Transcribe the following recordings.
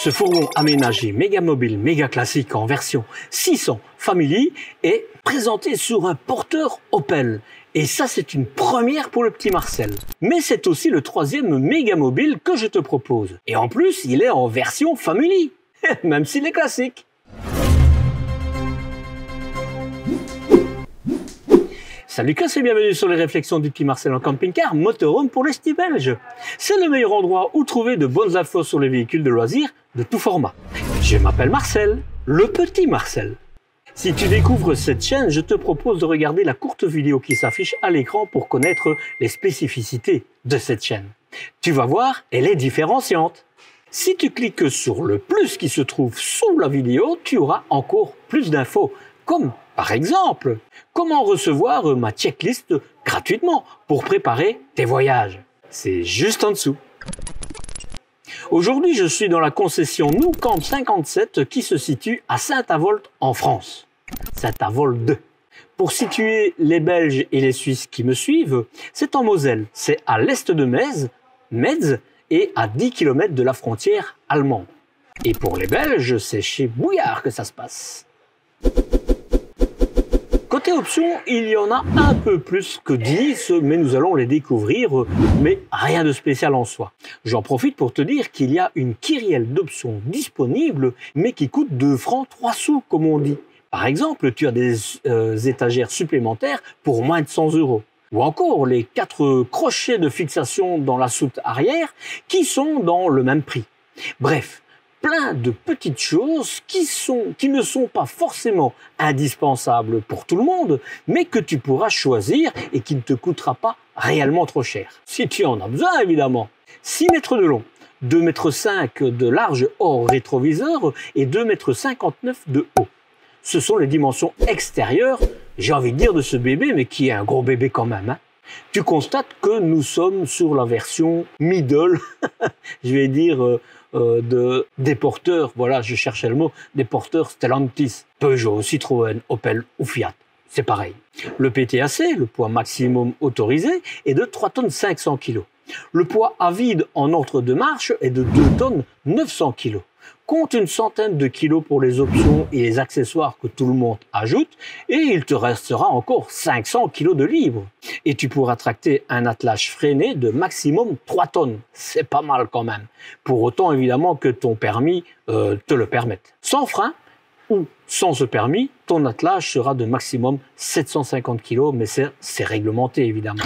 Ce fourgon aménagé méga mobile, méga classique en version 600 Family est présenté sur un porteur Opel. Et ça, c'est une première pour le petit Marcel. Mais c'est aussi le troisième méga mobile que je te propose. Et en plus, il est en version Family, même s'il est classique. Salut Cass et bienvenue sur les réflexions du petit Marcel en camping-car motorhome pour les ch'tis belges. C'est le meilleur endroit où trouver de bonnes infos sur les véhicules de loisirs de tout format. Je m'appelle Marcel, le petit Marcel. Si tu découvres cette chaîne, je te propose de regarder la courte vidéo qui s'affiche à l'écran pour connaître les spécificités de cette chaîne. Tu vas voir, elle est différenciante. Si tu cliques sur le plus qui se trouve sous la vidéo, tu auras encore plus d'infos, comme par exemple, comment recevoir ma checklist gratuitement pour préparer tes voyages. C'est juste en dessous. Aujourd'hui, je suis dans la concession Nou Camp 57 qui se situe à Saint-Avold en France. Saint-Avold. Pour situer les Belges et les Suisses qui me suivent, c'est en Moselle. C'est à l'est de Metz et à 10 km de la frontière allemande. Et pour les Belges, c'est chez Bouillard que ça se passe. Côté options, il y en a un peu plus que 10, mais nous allons les découvrir, mais rien de spécial en soi. J'en profite pour te dire qu'il y a une kyrielle d'options disponibles, mais qui coûte 2 francs 3 sous, comme on dit. Par exemple, tu as des étagères supplémentaires pour moins de 100 €. Ou encore les 4 crochets de fixation dans la soute arrière qui sont dans le même prix. Bref, plein de petites choses qui ne sont pas forcément indispensables pour tout le monde, mais que tu pourras choisir et qui ne te coûtera pas réellement trop cher. Si tu en as besoin, évidemment. 6 mètres de long, 2,5 m de large hors rétroviseur et 2,59 m de haut. Ce sont les dimensions extérieures, j'ai envie de dire, de ce bébé, mais qui est un gros bébé quand même, hein. Tu constates que nous sommes sur la version middle, je vais dire, des porteurs, voilà, je cherchais le mot, des porteurs Stellantis, Peugeot, Citroën, Opel ou Fiat. C'est pareil. Le PTAC, le poids maximum autorisé, est de 3 tonnes 500 kg. Le poids à vide en ordre de marche est de 2 tonnes 900 kg. Compte une centaine de kilos pour les options et les accessoires que tout le monde ajoute et il te restera encore 500 kg de libre. Et tu pourras tracter un attelage freiné de maximum 3 tonnes. C'est pas mal quand même. Pour autant évidemment que ton permis te le permette. Sans frein ou sans ce permis, ton attelage sera de maximum 750 kg, mais c'est réglementé évidemment.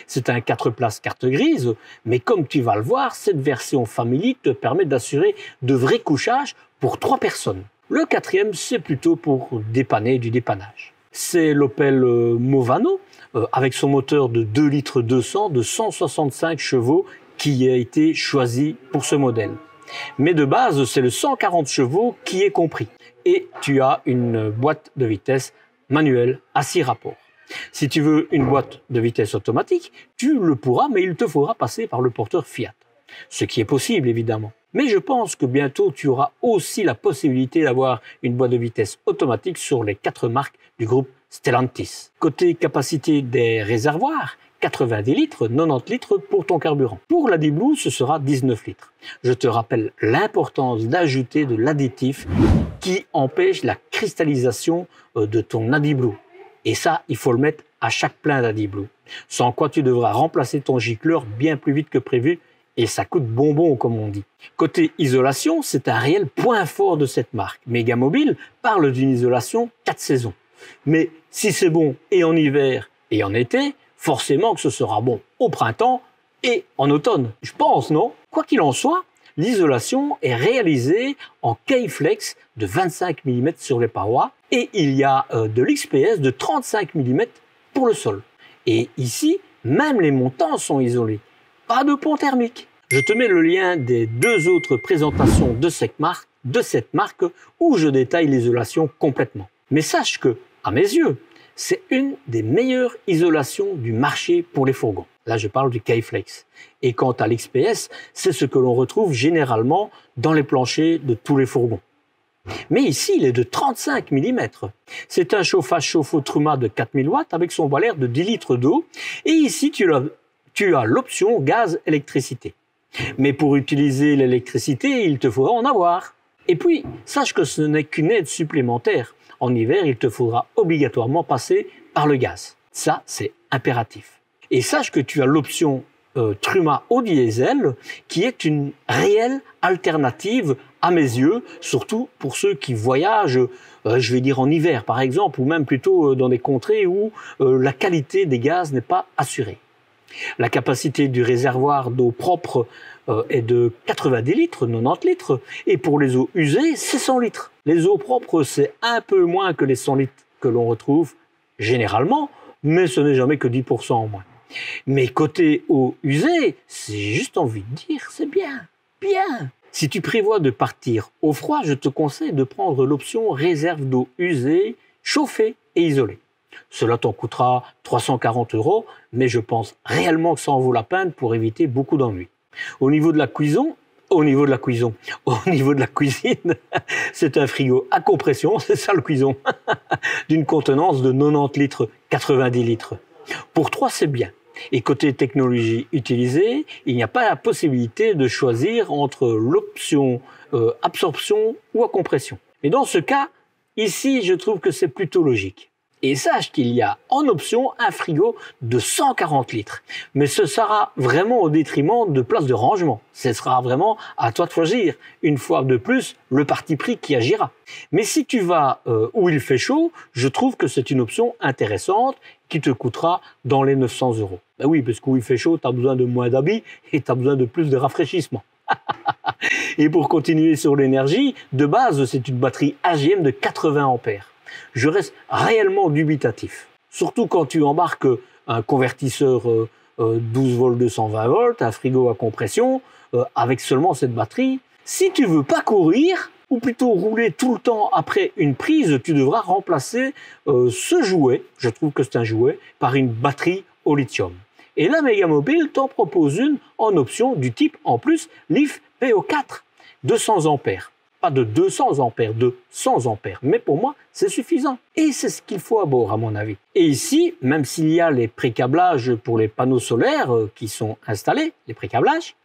C'est un 4 places carte grise, mais comme tu vas le voir, cette version Family te permet d'assurer de vrais couchages pour 3 personnes. Le 4e, c'est plutôt pour dépanner du dépannage. C'est l'Opel Movano, avec son moteur de 2 litres 200 de 165 chevaux qui a été choisi pour ce modèle. Mais de base, c'est le 140 chevaux qui est compris. Et tu as une boîte de vitesse manuelle à 6 rapports. Si tu veux une boîte de vitesse automatique, tu le pourras, mais il te faudra passer par le porteur Fiat. Ce qui est possible, évidemment. Mais je pense que bientôt, tu auras aussi la possibilité d'avoir une boîte de vitesse automatique sur les 4 marques du groupe Stellantis. Côté capacité des réservoirs, 90 litres, 90 litres pour ton carburant. Pour l'AdBlue, ce sera 19 litres. Je te rappelle l'importance d'ajouter de l'additif qui empêche la cristallisation de ton AdBlue. Et ça, il faut le mettre à chaque plein d'AdBlue. Sans quoi tu devras remplacer ton gicleur bien plus vite que prévu et ça coûte bonbon comme on dit. Côté isolation, c'est un réel point fort de cette marque. Megamobile parle d'une isolation 4 saisons. Mais si c'est bon et en hiver et en été, forcément que ce sera bon au printemps et en automne. Je pense, non? Quoi qu'il en soit, l'isolation est réalisée en K-Flex de 25 mm sur les parois et il y a de l'XPS de 35 mm pour le sol. Et ici, même les montants sont isolés. Pas de pont thermique. Je te mets le lien des 2 autres présentations de cette marque où je détaille l'isolation complètement. Mais sache que, à mes yeux, c'est une des meilleures isolations du marché pour les fourgons. Là, je parle du K-Flex. Et quant à l'XPS, c'est ce que l'on retrouve généralement dans les planchers de tous les fourgons. Mais ici, il est de 35 mm. C'est un chauffage chauffe-eau Truma de 4000 watts avec son boiler de 10 litres d'eau. Et ici, tu as l'option gaz-électricité. Mais pour utiliser l'électricité, il te faudra en avoir. Et puis, sache que ce n'est qu'une aide supplémentaire. En hiver, il te faudra obligatoirement passer par le gaz. Ça, c'est impératif. Et sache que tu as l'option Truma au diesel, qui est une réelle alternative à mes yeux, surtout pour ceux qui voyagent, je vais dire en hiver par exemple, ou même plutôt dans des contrées où la qualité des gaz n'est pas assurée. La capacité du réservoir d'eau propre est de 90 litres, 90 litres, et pour les eaux usées, c'est 100 litres. Les eaux propres, c'est un peu moins que les 100 litres que l'on retrouve généralement, mais ce n'est jamais que 10% en moins. Mais côté eau usée, j'ai juste envie de dire, c'est bien, bien. Si tu prévois de partir au froid, je te conseille de prendre l'option réserve d'eau usée, chauffée et isolée. Cela t'en coûtera 340 €, mais je pense réellement que ça en vaut la peine pour éviter beaucoup d'ennuis. Au niveau de la cuisine, c'est un frigo à compression, c'est ça le cuisson, d'une contenance de 90 litres, 90 litres. Pour 3, c'est bien. Et côté technologie utilisée, il n'y a pas la possibilité de choisir entre l'option absorption ou à compression. Et dans ce cas, ici, je trouve que c'est plutôt logique. Et sache qu'il y a en option un frigo de 140 litres. Mais ce sera vraiment au détriment de places de rangement. Ce sera vraiment à toi de choisir. Une fois de plus, le parti pris qui agira. Mais si tu vas où il fait chaud, je trouve que c'est une option intéressante qui te coûtera dans les 900 €. Ben oui, parce qu'où il fait chaud, tu as besoin de moins d'habits et tu as besoin de plus de rafraîchissement. Et pour continuer sur l'énergie, de base, c'est une batterie AGM de 80 ampères. Je reste réellement dubitatif. Surtout quand tu embarques un convertisseur 12 volts 220 volts, un frigo à compression, avec seulement cette batterie. Si tu veux pas courir, ou plutôt rouler tout le temps après une prise, tu devras remplacer ce jouet, je trouve que c'est un jouet, par une batterie au lithium. Et la Megamobile t'en propose une en option du type, en plus, LIF PO4, 200 ampères. Pas de 200 ampères, de 100 ampères. Mais pour moi, c'est suffisant. Et c'est ce qu'il faut à bord, à mon avis. Et ici, même s'il y a les pré-câblages pour les panneaux solaires qui sont installés, les pré-câblages,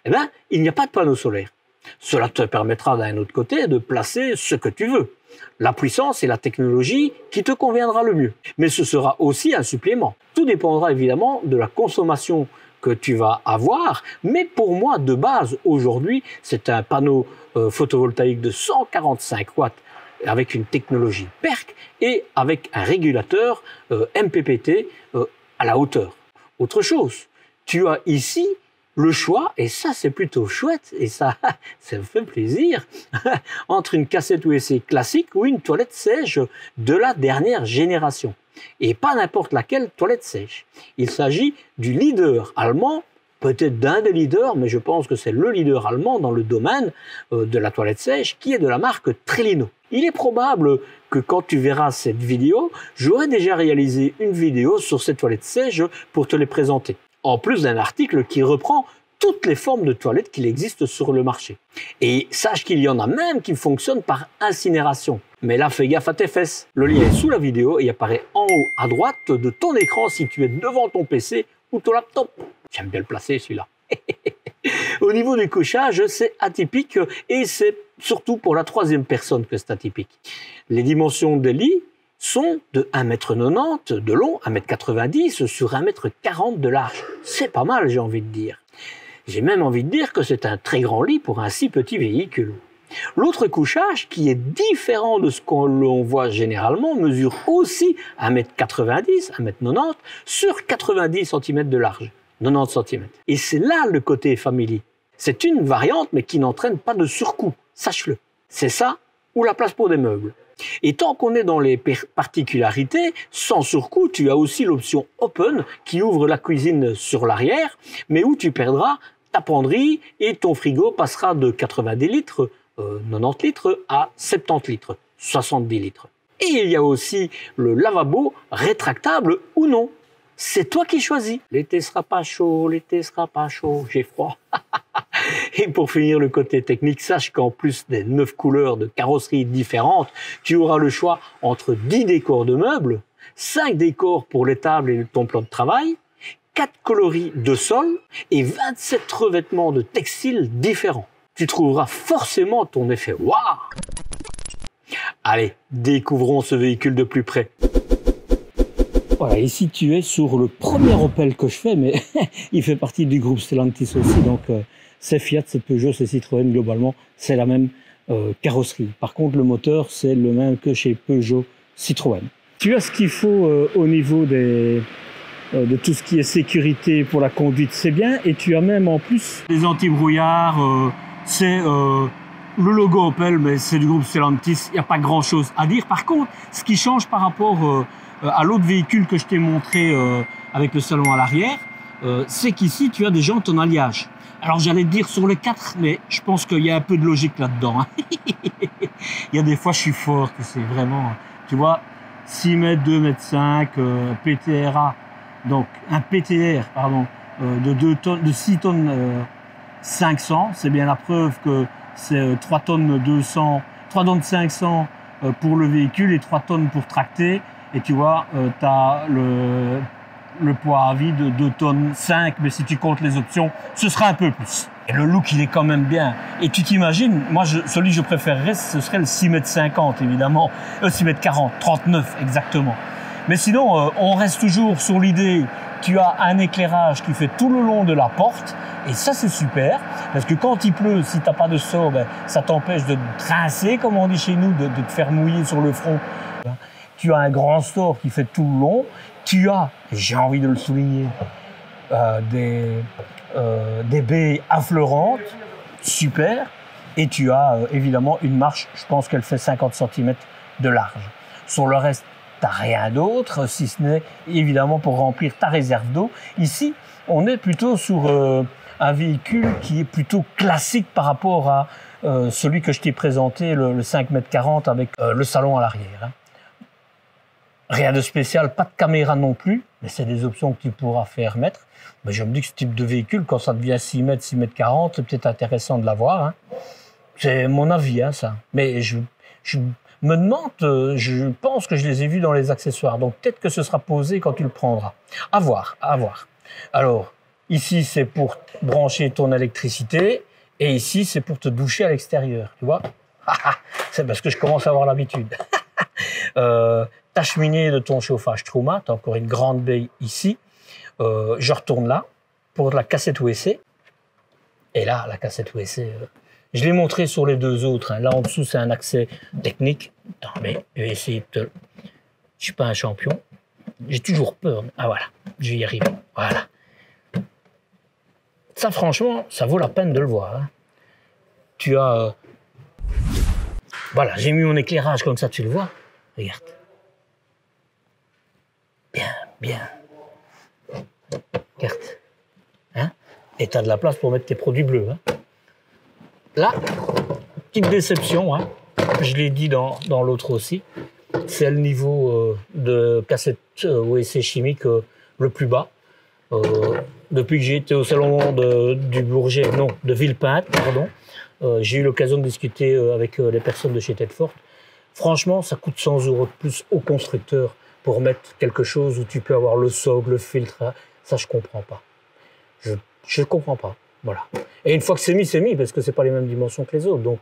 eh ben, il n'y a pas de panneaux solaires. Cela te permettra d'un autre côté de placer ce que tu veux. La puissance et la technologie qui te conviendra le mieux. Mais ce sera aussi un supplément. Tout dépendra évidemment de la consommation que tu vas avoir, mais pour moi, de base, aujourd'hui, c'est un panneau photovoltaïque de 145 watts avec une technologie PERC et avec un régulateur MPPT à la hauteur. Autre chose, tu as ici le choix, et ça c'est plutôt chouette, et ça me fait plaisir, entre une cassette USB classique ou une toilette sèche de la dernière génération. Et pas n'importe laquelle toilette sèche. Il s'agit du leader allemand, peut-être d'un des leaders, mais je pense que c'est le leader allemand dans le domaine de la toilette sèche, qui est de la marque Trellino. Il est probable que quand tu verras cette vidéo, j'aurai déjà réalisé une vidéo sur cette toilette sèche pour te les présenter. En plus d'un article qui reprend toutes les formes de toilettes qu'il existe sur le marché. Et sache qu'il y en a même qui fonctionnent par incinération. Mais là, fais gaffe à tes fesses. Le lien est sous la vidéo et apparaît en haut à droite de ton écran si tu es devant ton PC ou ton laptop. J'aime bien le placer celui-là. Au niveau du couchage, c'est atypique et c'est surtout pour la troisième personne que c'est atypique. Les dimensions des lits sont de 1,90 m de long, 1,90 m sur 1,40 m de large. C'est pas mal, j'ai envie de dire. J'ai même envie de dire que c'est un très grand lit pour un si petit véhicule. L'autre couchage, qui est différent de ce qu'on voit généralement, mesure aussi 1,90 m, 1,90 m sur 90 cm de large. 90 cm. Et c'est là le côté family. C'est une variante, mais qui n'entraîne pas de surcoût, sache-le. C'est ça ou la place pour des meubles. Et tant qu'on est dans les particularités, sans surcoût, tu as aussi l'option Open qui ouvre la cuisine sur l'arrière, mais où tu perdras ta penderie et ton frigo passera de 90 litres, 90 litres à 70 litres, 70 litres. Et il y a aussi le lavabo rétractable ou non. C'est toi qui choisis. L'été sera pas chaud, j'ai froid. Et pour finir le côté technique, sache qu'en plus des 9 couleurs de carrosserie différentes, tu auras le choix entre 10 décors de meubles, 5 décors pour les tables et ton plan de travail, 4 coloris de sol et 27 revêtements de textiles différents. Tu trouveras forcément ton effet waouh. Allez, découvrons ce véhicule de plus près. Voilà, ici tu es sur le premier Opel que je fais, mais il fait partie du groupe Stellantis aussi, donc c'est Fiat, c'est Peugeot, c'est Citroën, globalement c'est la même carrosserie. Par contre le moteur c'est le même que chez Peugeot, Citroën. Tu as ce qu'il faut au niveau de tout ce qui est sécurité pour la conduite, c'est bien, et tu as même en plus des anti-brouillards, c'est le logo Opel, mais c'est du groupe Stellantis, il n'y a pas grand chose à dire. Par contre, ce qui change par rapport à l'autre véhicule que je t'ai montré avec le salon à l'arrière, c'est qu'ici tu as des jantes en alliage. Alors j'allais te dire sur les 4, mais je pense qu'il y a un peu de logique là-dedans. Hein. Il y a des fois je suis fort, c'est vraiment, tu vois, 6 mètres, 2 mètres 5, PTRA, donc un PTR, pardon, de 6 tonnes 500, c'est bien la preuve que c'est 3 tonnes 200, 3 tonnes 500 pour le véhicule et 3 tonnes pour tracter. Et tu vois, tu as le poids à vide de 2 tonnes 5, mais si tu comptes les options, ce sera un peu plus. Et le look, il est quand même bien. Et tu t'imagines, moi, celui que je préférerais, ce serait le 6 mètres 50, évidemment. 6 mètres 40, 39 exactement. Mais sinon, on reste toujours sur l'idée, tu as un éclairage qui fait tout le long de la porte. Et ça, c'est super, parce que quand il pleut, si tu n'as pas de sort, ben, ça t'empêche de te trincer, comme on dit chez nous, de te faire mouiller sur le front. Tu as un grand store qui fait tout le long. Tu as, j'ai envie de le souligner, des baies affleurantes, super. Et tu as évidemment une marche, je pense qu'elle fait 50 cm de large. Sur le reste, tu n'as rien d'autre, si ce n'est évidemment pour remplir ta réserve d'eau. Ici, on est plutôt sur un véhicule qui est plutôt classique par rapport à celui que je t'ai présenté, le 5,40 m avec le salon à l'arrière. Hein. Rien de spécial, pas de caméra non plus, mais c'est des options que tu pourras faire mettre. Mais je me dis que ce type de véhicule, quand ça devient 6 mètres, 6,40 m, c'est peut-être intéressant de l'avoir. Hein. C'est mon avis, hein, ça. Mais je me demande, je pense que je les ai vus dans les accessoires. Donc peut-être que ce sera posé quand tu le prendras. À voir, à voir. Alors, ici, c'est pour brancher ton électricité. Et ici, c'est pour te doucher à l'extérieur. Tu vois? C'est parce que je commence à avoir l'habitude. Ta cheminée de ton chauffage Truma, tu as encore une grande baie ici. Je retourne là pour la cassette USB. Et là, la cassette USB, je l'ai montré sur les deux autres. Hein. Là, en dessous, c'est un accès technique. Non, mais je vais essayer de... Je suis pas un champion. J'ai toujours peur. Ah voilà, je vais y arriver. Voilà. Ça, franchement, ça vaut la peine de le voir. Hein. Tu as... Voilà, j'ai mis mon éclairage comme ça, tu le vois. Regarde. Bien, bien. Regarde. Hein? Et tu as de la place pour mettre tes produits bleus. Hein? Là, petite déception, hein? Je l'ai dit dans l'autre aussi, c'est le niveau de cassette OEC chimique le plus bas. Depuis que j'ai été au salon du Bourget, non, de Villepinte, pardon, j'ai eu l'occasion de discuter avec les personnes de chez Tedford. Franchement, ça coûte 100 € de plus au constructeur pour mettre quelque chose où tu peux avoir le socle, le filtre. Ça, je comprends pas. Je comprends pas. Voilà. Et une fois que c'est mis, parce que c'est pas les mêmes dimensions que les autres. Donc,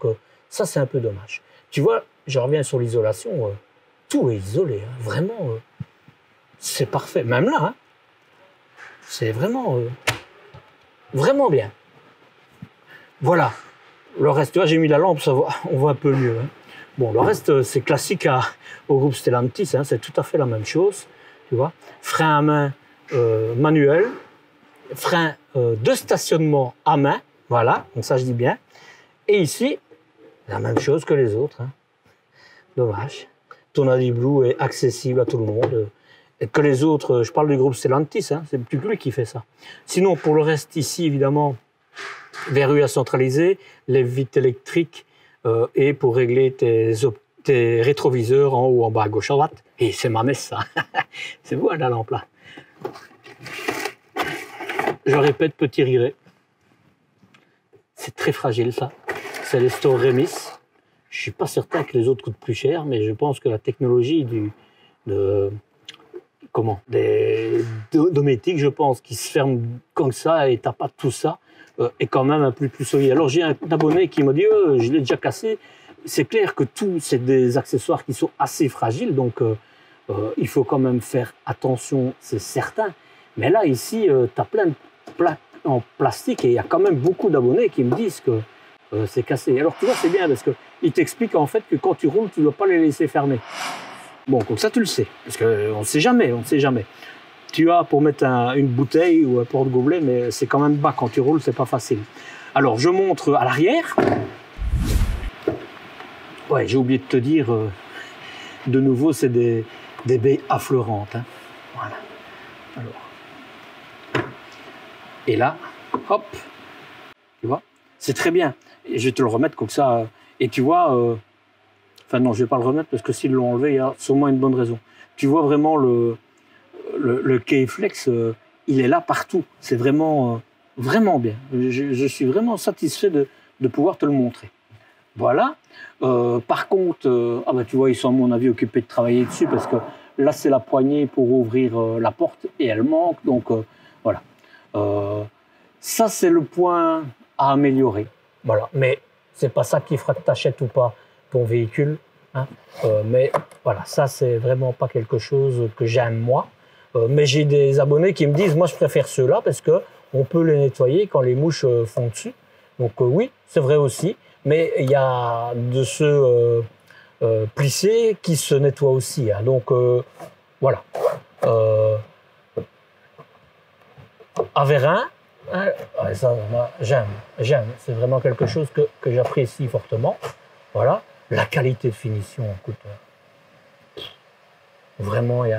ça, c'est un peu dommage. Tu vois, je reviens sur l'isolation. Tout est isolé. Hein. Vraiment, c'est parfait. Même là, hein, c'est vraiment, vraiment bien. Voilà. Le reste, tu vois, j'ai mis la lampe, ça va, on voit un peu mieux. Hein. Bon, le reste, c'est classique au groupe Stellantis, hein, c'est tout à fait la même chose, tu vois. Frein à main manuel, frein de stationnement à main, voilà, donc ça je dis bien. Et ici, la même chose que les autres, hein. Dommage. Ton AdBlue est accessible à tout le monde. Et que les autres, je parle du groupe Stellantis, hein, c'est plus que lui qui fait ça. Sinon, pour le reste, ici, évidemment, verrue à centraliser, les vitres électriques, et pour régler tes rétroviseurs en haut, en bas, à gauche, à droite. Et c'est ma messe, ça. C'est beau, hein, la lampe, là. Je répète, petit riret. C'est très fragile, ça. C'est les stores Remis. Je suis pas certain que les autres coûtent plus cher, mais je pense que la technologie comment, des dométiques, je pense, qui se ferment comme ça et t'as pas tout ça, est quand même un peu plus solide. Alors j'ai un abonné qui m'a dit je l'ai déjà cassé. C'est clair que tout, c'est des accessoires qui sont assez fragiles, donc il faut quand même faire attention, c'est certain. Mais là, ici, tu as plein de plaques en plastique et il y a quand même beaucoup d'abonnés qui me disent que c'est cassé. Alors tu vois, c'est bien parce qu'ils t'expliquent en fait que quand tu roules, tu ne dois pas les laisser fermer. Bon, comme ça, tu le sais, parce qu'on ne sait jamais, on ne sait jamais. Tu as pour mettre une bouteille ou un porte-gobelet, mais c'est quand même bas quand tu roules, c'est pas facile. Alors, je montre à l'arrière. Ouais, j'ai oublié de te dire, de nouveau, c'est des baies affleurantes. Hein. Voilà. Alors. Et là, hop, tu vois, c'est très bien. Et je vais te le remettre comme ça. Et tu vois, enfin non, je ne vais pas le remettre parce que s'ils l'ont enlevé, il y a sûrement une bonne raison. Tu vois vraiment le K-Flex, il est là partout. C'est vraiment, vraiment bien. Je suis vraiment satisfait de pouvoir te le montrer. Voilà. Par contre, ah bah, tu vois, ils sont à mon avis occupés de travailler dessus parce que là, c'est la poignée pour ouvrir la porte et elle manque. Donc, voilà. Ça, c'est le point à améliorer. Voilà. Mais c'est pas ça qui fera que tu achètes ou pas ton véhicule. Hein. Mais voilà, ça, c'est vraiment pas quelque chose que j'aime moi. Mais j'ai des abonnés qui me disent, moi, je préfère ceux-là parce qu'on peut les nettoyer quand les mouches font dessus. Donc, oui, c'est vrai aussi. Mais il y a de ceux plissés qui se nettoient aussi. Hein. Donc, voilà. Avérin, hein, ça, j'aime. C'est vraiment quelque chose que j'apprécie fortement. Voilà. La qualité de finition, écoute, vraiment, il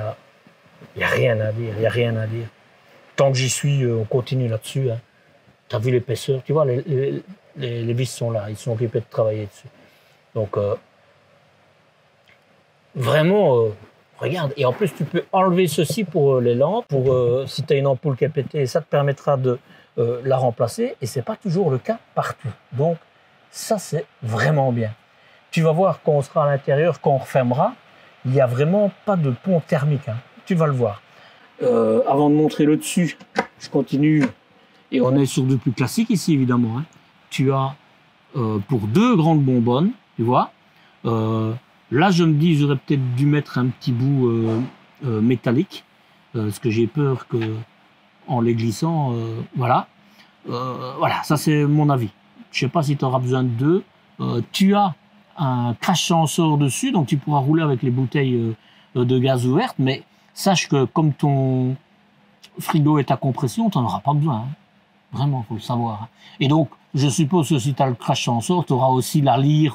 n'y a rien à dire. Il n'y a rien à dire. Tant que j'y suis, on continue là-dessus. Hein. Tu as vu l'épaisseur, tu vois, les vis sont là, ils sont occupés de travailler dessus. Donc, vraiment, regarde. Et en plus, tu peux enlever ceci pour les lampes, pour si tu as une ampoule qui est pétée, ça te permettra de la remplacer. Et ce n'est pas toujours le cas partout. Donc, ça, c'est vraiment bien. Tu vas voir quand on sera à l'intérieur, quand on refermera, il n'y a vraiment pas de pont thermique. Hein. Tu vas le voir. Avant de montrer le dessus, je continue. Et on est sur du plus classique ici, évidemment. Hein. Tu as pour 2 grandes bonbonnes, tu vois. Là, je me dis, j'aurais peut-être dû mettre un petit bout métallique, parce que j'ai peur que, en les glissant, voilà. Voilà, ça c'est mon avis. Je ne sais pas si tu auras besoin de 2. Tu as un crash sensor dessus, donc tu pourras rouler avec les bouteilles de gaz ouvertes, mais sache que comme ton frigo est à compression, tu n'en auras pas besoin. Hein. Vraiment, il faut le savoir. Et donc, je suppose que si tu as le crash sensor, tu auras aussi la lyre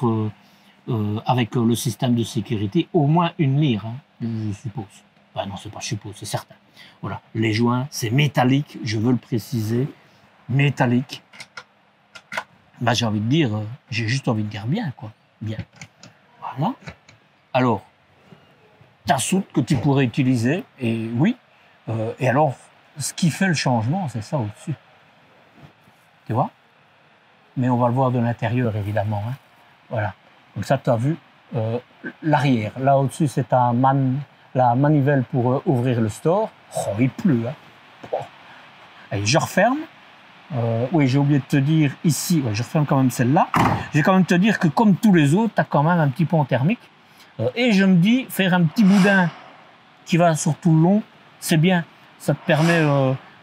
avec le système de sécurité, au moins une lyre, hein, je suppose. Ben non, c'est pas je suppose, c'est certain. Voilà, les joints, c'est métallique, je veux le préciser, métallique. Ben, j'ai envie de dire, j'ai juste envie de dire bien, quoi. Bien. Voilà. Alors, ta soute que tu pourrais utiliser, et oui, et alors, ce qui fait le changement, c'est ça au-dessus. Tu vois? Mais on va le voir de l'intérieur, évidemment. Hein. Voilà. Donc ça, tu as vu l'arrière. Là, au-dessus, c'est la manivelle pour ouvrir le store. Oh, il pleut. Hein. Oh. Allez, je referme. Oui, j'ai oublié de te dire ici, ouais, je referme quand même celle-là. Je vais quand même te dire que comme tous les autres, tu as quand même un petit pont thermique. Et je me dis, faire un petit boudin qui va sur tout le long, c'est bien. Ça te permet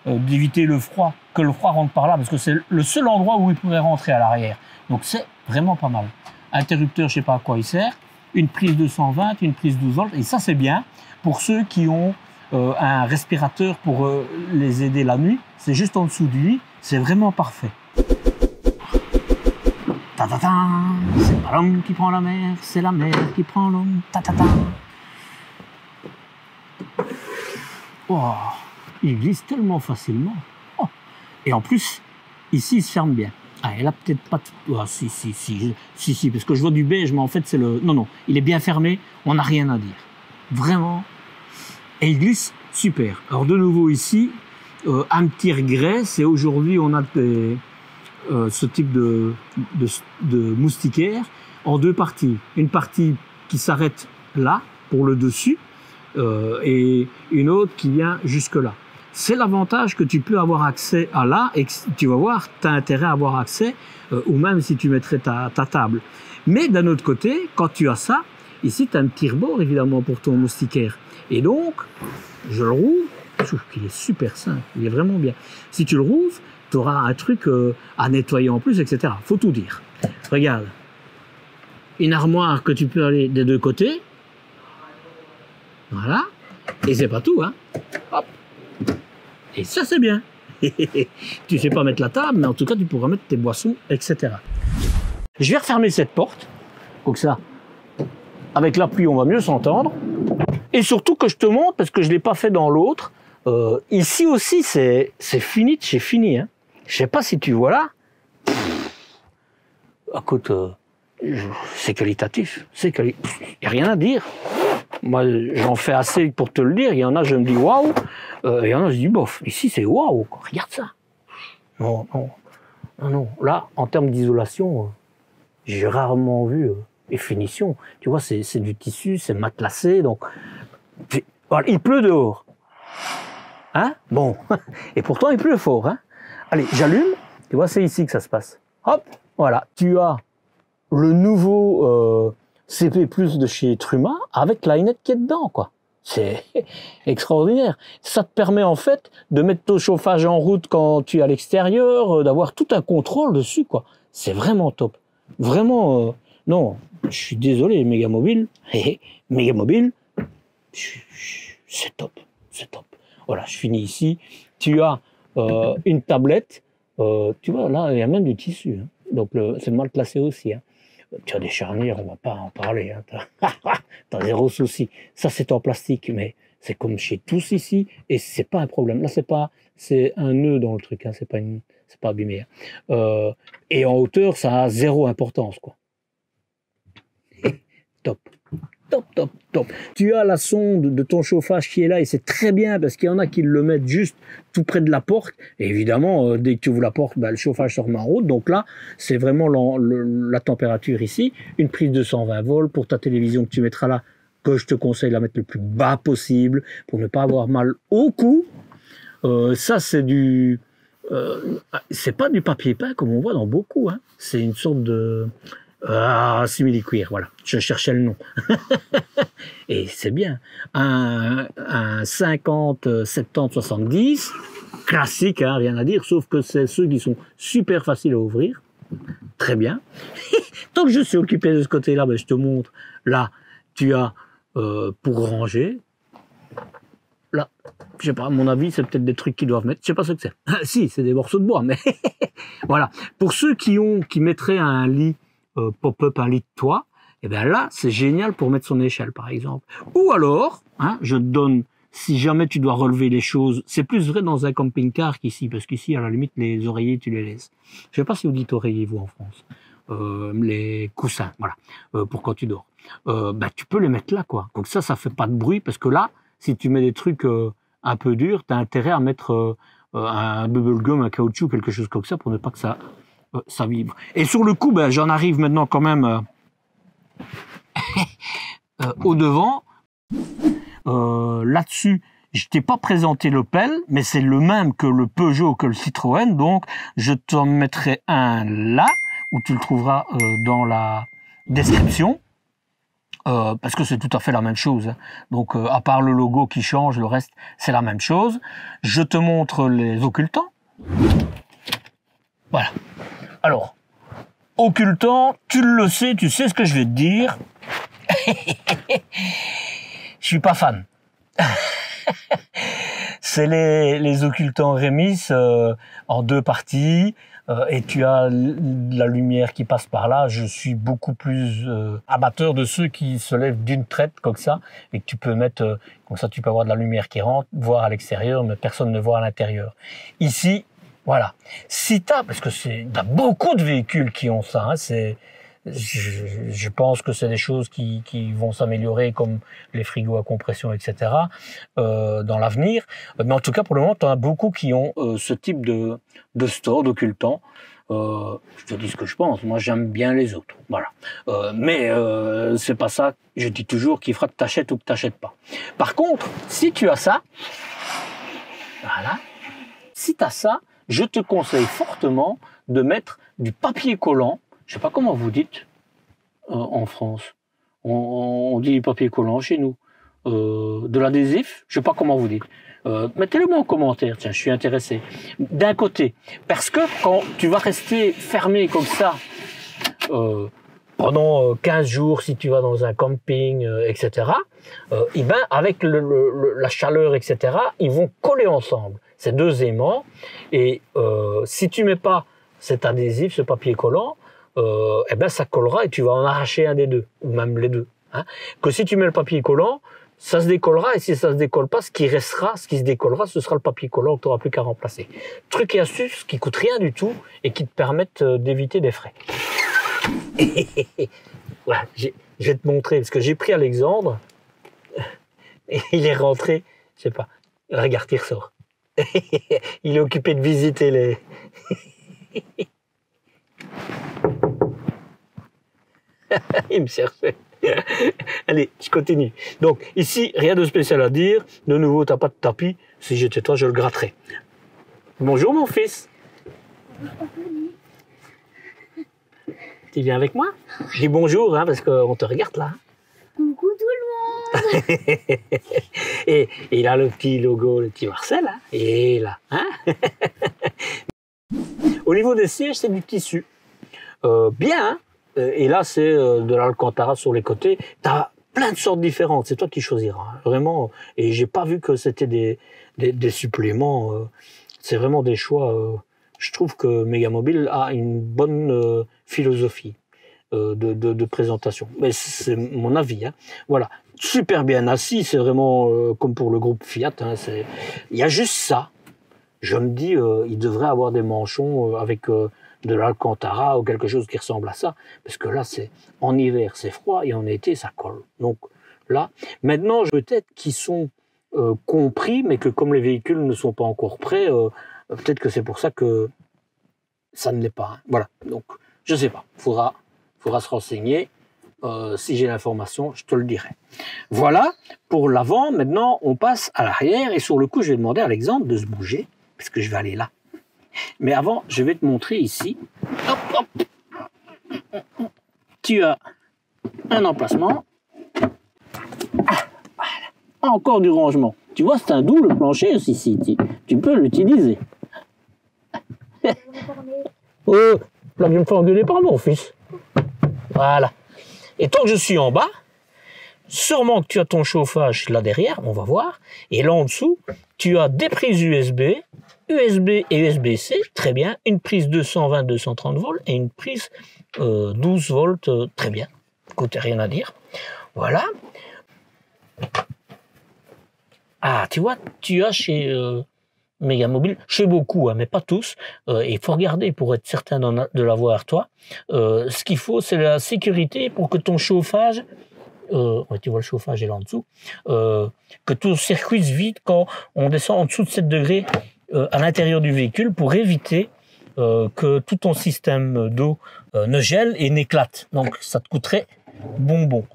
d'éviter le froid, que le froid rentre par là, parce que c'est le seul endroit où il pourrait rentrer à l'arrière. Donc c'est vraiment pas mal. Interrupteur, je sais pas à quoi il sert. Une prise 220, une prise 12 volts. Et ça, c'est bien pour ceux qui ont un respirateur pour les aider la nuit. C'est juste en dessous du lit. C'est vraiment parfait. Ta-ta-ta, c'est pas l'homme qui prend la mer, c'est la mer qui prend l'homme. Ta-ta-ta. Oh, il glisse tellement facilement. Oh. Et en plus, ici, il se ferme bien. Ah, elle a peut-être pas... Oh, si, parce que je vois du beige, mais en fait, c'est le... Non, il est bien fermé, on n'a rien à dire. Vraiment. Et il glisse super. Alors, de nouveau ici, un petit regret, c'est aujourd'hui, on a ce type de moustiquaire en 2 parties. Une partie qui s'arrête là, pour le dessus, et une autre qui vient jusque là. C'est l'avantage que tu peux avoir accès à là et que tu vas voir, tu as intérêt à avoir accès, ou même si tu mettrais ta table. Mais d'un autre côté, quand tu as ça, ici tu as un petit rebord évidemment pour ton moustiquaire. Et donc, je le rouvre, je trouve qu'il est super simple, il est vraiment bien. Si tu le rouvres, tu auras un truc à nettoyer en plus, etc. Faut tout dire. Regarde, une armoire que tu peux aller des deux côtés. Voilà. Et c'est pas tout, hein. Hop. Et ça, c'est bien. Tu sais pas mettre la table, mais en tout cas, tu pourras mettre tes boissons, etc. Je vais refermer cette porte. Comme ça, avec la pluie, on va mieux s'entendre. Et surtout que je te montre, parce que je l'ai pas fait dans l'autre, ici aussi, c'est fini de chez fini. Hein. Je sais pas si tu vois là. Écoute, c'est qualitatif. Il n'y a rien à dire. Moi, j'en fais assez pour te le dire. Il y en a, je me dis waouh. Il y en a, je dis bof. Ici, c'est waouh. Regarde ça. Non, non, non, non. Là, en termes d'isolation, j'ai rarement vu les finitions. Tu vois, c'est du tissu, c'est matelassé. Donc, voilà, il pleut dehors. Hein? Bon. Et pourtant, il pleut fort. Hein? Allez, j'allume. Tu vois, c'est ici que ça se passe. Hop. Voilà. Tu as le nouveau CP+ de chez Truma avec la Linette qui est dedans, quoi. C'est extraordinaire. Ça te permet en fait de mettre ton chauffage en route quand tu es à l'extérieur, d'avoir tout un contrôle dessus, quoi. C'est vraiment top. Vraiment, non, je suis désolé, Mégamobile, Mégamobile, c'est top, c'est top. Voilà, je finis ici. Tu as une tablette, tu vois, là, il y a même du tissu, hein. Donc c'est mal placé aussi, hein. Tu as des charnières, on va pas en parler. Hein. T'as zéro souci. Ça, c'est en plastique, mais c'est comme chez tous ici, et c'est pas un problème. Là, c'est un nœud dans le truc, hein. C'est pas abîmé. Hein. Et en hauteur, ça a zéro importance, quoi. Top. Top, top, top. Tu as la sonde de ton chauffage qui est là et c'est très bien parce qu'il y en a qui le mettent juste tout près de la porte. Et évidemment, dès que tu ouvres la porte, le chauffage se remet en route. Donc là, c'est vraiment la température ici. Une prise de 120 volts pour ta télévision que tu mettras là, que je te conseille de la mettre le plus bas possible pour ne pas avoir mal au cou. Ça, c'est c'est pas du papier peint comme on voit dans beaucoup. Hein. C'est une sorte de... simili-cuir, voilà. Je cherchais le nom. Et c'est bien. Un 50, 70, 70, classique, hein, rien à dire, sauf que c'est ceux qui sont super faciles à ouvrir. Très bien. Tant que je suis occupé de ce côté-là, ben, je te montre. Là, tu as pour ranger. Là, je sais pas, à mon avis, c'est peut-être des trucs qu'ils doivent mettre. Je sais pas ce que c'est. Si, c'est des morceaux de bois, mais voilà. Pour ceux qui mettraient un lit pop-up, un lit de toit, et bien là, c'est génial pour mettre son échelle, par exemple. Ou alors, hein, je te donne, si jamais tu dois relever les choses, c'est plus vrai dans un camping-car qu'ici, parce qu'ici, à la limite, les oreillers, tu les laisses. Je sais pas si vous dites oreiller, vous, en France. Les coussins, voilà, pour quand tu dors. Ben, tu peux les mettre là, quoi. Donc ça fait pas de bruit, parce que là, si tu mets des trucs un peu durs, tu as intérêt à mettre un bubble gum, un caoutchouc, quelque chose comme ça, pour ne pas que ça vibre. Et sur le coup, ben, j'en arrive maintenant quand même au devant. Là-dessus, je t'ai pas présenté l'Opel, mais c'est le même que le Peugeot, que le Citroën, donc je t'en mettrai un là, où tu le trouveras dans la description, parce que c'est tout à fait la même chose. Hein. Donc, à part le logo qui change, le reste, c'est la même chose. Je te montre les occultants. Voilà. Alors, occultant, tu le sais, tu sais ce que je vais te dire. Je suis pas fan. C'est les occultants Remis en deux parties. Et tu as la lumière qui passe par là. Je suis beaucoup plus amateur de ceux qui se lèvent d'une traite comme ça et que tu peux mettre, comme ça tu peux avoir de la lumière qui rentre, voir à l'extérieur, mais personne ne voit à l'intérieur. Ici, voilà. Si parce que t'as beaucoup de véhicules qui ont ça, hein, je pense que c'est des choses qui vont s'améliorer comme les frigos à compression, etc. Dans l'avenir. Mais en tout cas, pour le moment, tu en as beaucoup qui ont ce type de store, d'occultant. Je te dis ce que je pense. Moi, j'aime bien les autres. Voilà. Mais c'est pas ça. Je dis toujours qu'il fera que t'achètes ou que t'achètes pas. Par contre, si tu as ça, voilà. Si tu as ça, je te conseille fortement de mettre du papier collant. Je sais pas comment vous dites en France. On dit papier collant chez nous. De l'adhésif, je sais pas comment vous dites. Mettez-le moi en commentaire, tiens, je suis intéressé. D'un côté, parce que quand tu vas rester fermé comme ça pendant 15 jours, si tu vas dans un camping, etc., et ben avec la chaleur, etc., ils vont coller ensemble, ces deux aimants. Et si tu mets pas cet adhésif, ce papier collant, eh ben ça collera et tu vas en arracher un des deux, ou même les deux. Hein. Que si tu mets le papier collant, ça se décollera, et si ça se décolle pas, ce qui restera, ce qui se décollera, ce sera le papier collant que tu n'auras plus qu'à remplacer. Truc et astuce qui coûte rien du tout et qui te permettent d'éviter des frais. Voilà, je vais te montrer, parce que j'ai pris Alexandre, et il est rentré, je sais pas, regarde, il ressort. Il est occupé de visiter les... Il me cherchait. Allez, je continue. Donc, ici, rien de spécial à dire. De nouveau, t'as pas de tapis. Si j'étais toi, je le gratterais. Bonjour, mon fils. Tu viens avec moi? Dis bonjour, hein, parce qu'on te regarde là. Coucou tout le monde. Et il a le petit logo, le petit Marcel. Hein, et là. Hein. Au niveau des sièges, c'est du tissu. Bien, hein. Et là, c'est de l'alcantara sur les côtés. Tu as plein de sortes différentes. C'est toi qui choisiras. Hein. Vraiment. Et j'ai pas vu que c'était des suppléments. C'est vraiment des choix. Je trouve que Megamobile a une bonne philosophie de présentation. Mais c'est mon avis. Hein. Voilà. Super bien assis. C'est vraiment comme pour le groupe Fiat. Hein. Il y a juste ça. Je me dis, il devrait avoir des manchons avec... de l'alcantara ou quelque chose qui ressemble à ça, parce que là, c'est en hiver, c'est froid, et en été, ça colle. Donc là, maintenant, peut-être qu'ils sont compris, mais que comme les véhicules ne sont pas encore prêts, peut-être que c'est pour ça que ça ne l'est pas. Hein. Voilà, donc je sais pas, faudra se renseigner. Si j'ai l'information, je te le dirai. Voilà, pour l'avant, maintenant, on passe à l'arrière, et sur le coup, je vais demander à Alexandre de se bouger, parce que je vais aller là. Mais avant, je vais te montrer ici. Hop, hop. Tu as un emplacement. Voilà. Encore du rangement. Tu vois, c'est un double plancher aussi ici. Tu peux l'utiliser. Oh, là, je me fais engueuler par mon fils. Voilà. Et tant que je suis en bas, sûrement que tu as ton chauffage là derrière, on va voir. Et là en dessous, tu as des prises USB. USB et USB-C, très bien. Une prise 220-230 volts et une prise 12 volts, très bien. Écoutez, rien à dire. Voilà. Ah, tu vois, tu as chez Megamobile, chez beaucoup, hein, mais pas tous. Il faut regarder pour être certain de l'avoir, toi. Ce qu'il faut, c'est la sécurité pour que ton chauffage... ouais, tu vois, le chauffage est là en dessous. Que ton circuit se vide quand on descend en dessous de 7 degrés à l'intérieur du véhicule pour éviter que tout ton système d'eau ne gèle et n'éclate. Donc, ça te coûterait bonbon.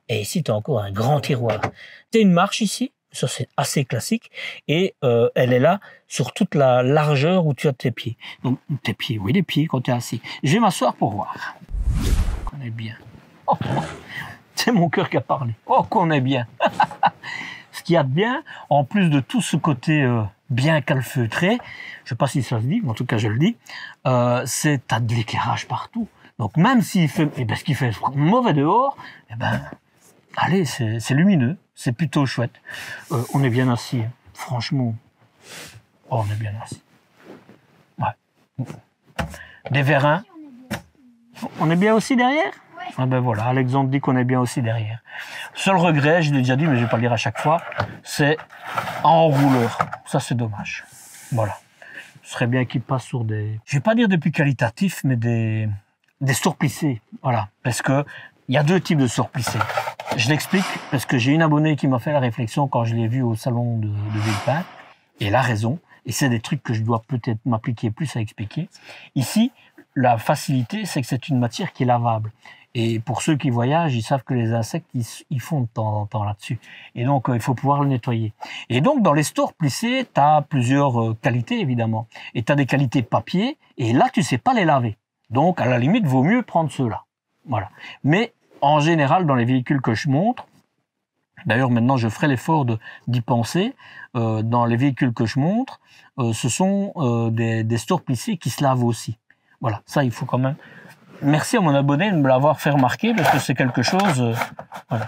Et ici, tu as encore un grand tiroir. Tu as une marche ici, ça c'est assez classique, et elle est là sur toute la largeur où tu as tes pieds. Donc, tes pieds, oui, les pieds quand tu es assis. Je vais m'asseoir pour voir. On est bien. Oh, c'est mon cœur qui a parlé. Oh, qu'on est bien. Ce qu'il y a de bien, en plus de tout ce côté bien calfeutré, je sais pas si ça se dit, mais en tout cas je le dis, c'est t'as de l'éclairage partout. Donc même s'il fait, et parce qu'il fait mauvais dehors, eh ben, allez, c'est lumineux, c'est plutôt chouette. On est bien assis, hein. Franchement. Oh, on est bien assis. Ouais. Des vérins. On est bien aussi derrière? Ah ben voilà, Alexandre dit qu'on est bien aussi derrière. Seul regret, je l'ai déjà dit, mais je vais pas le dire à chaque fois, c'est en rouleur. Ça, c'est dommage. Voilà. Ce serait bien qu'il passe sur des... Je vais pas dire des plus qualitatifs, mais des surplissés. Voilà. Parce que il y a deux types de surplissés. Je l'explique parce que j'ai une abonnée qui m'a fait la réflexion quand je l'ai vue au salon de Villepin. Et elle a raison. Et c'est des trucs que je dois peut-être m'appliquer plus à expliquer. Ici, la facilité, c'est que c'est une matière qui est lavable. Et pour ceux qui voyagent, ils savent que les insectes, ils font de temps en temps là-dessus. Et donc, il faut pouvoir le nettoyer. Et donc, dans les stores plissés, tu as plusieurs qualités, évidemment. Et tu as des qualités papier, et là, tu sais pas les laver. Donc, à la limite, vaut mieux prendre ceux-là. Voilà. Mais, en général, dans les véhicules que je montre, d'ailleurs, maintenant, je ferai l'effort d'y penser, dans les véhicules que je montre, ce sont des stores plissés qui se lavent aussi. Voilà, ça, il faut quand même... Merci à mon abonné de me l'avoir fait remarquer parce que c'est quelque chose... voilà.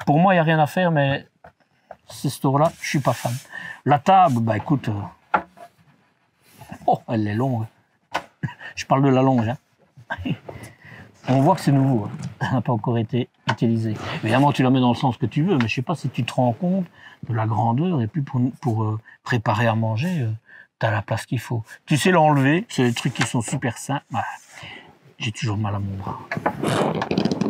Pour moi, il n'y a rien à faire, mais ces stores-là, je suis pas fan. La table, bah écoute... Oh, elle est longue. Je parle de la longe. Hein. On voit que c'est nouveau. Hein. Ça n'a pas encore été utilisé. Évidemment, tu la mets dans le sens que tu veux, mais je sais pas si tu te rends compte de la grandeur et puis pour préparer à manger, tu as la place qu'il faut. Tu sais l'enlever, c'est des trucs qui sont super simples. Bah, j'ai toujours mal à mon bras.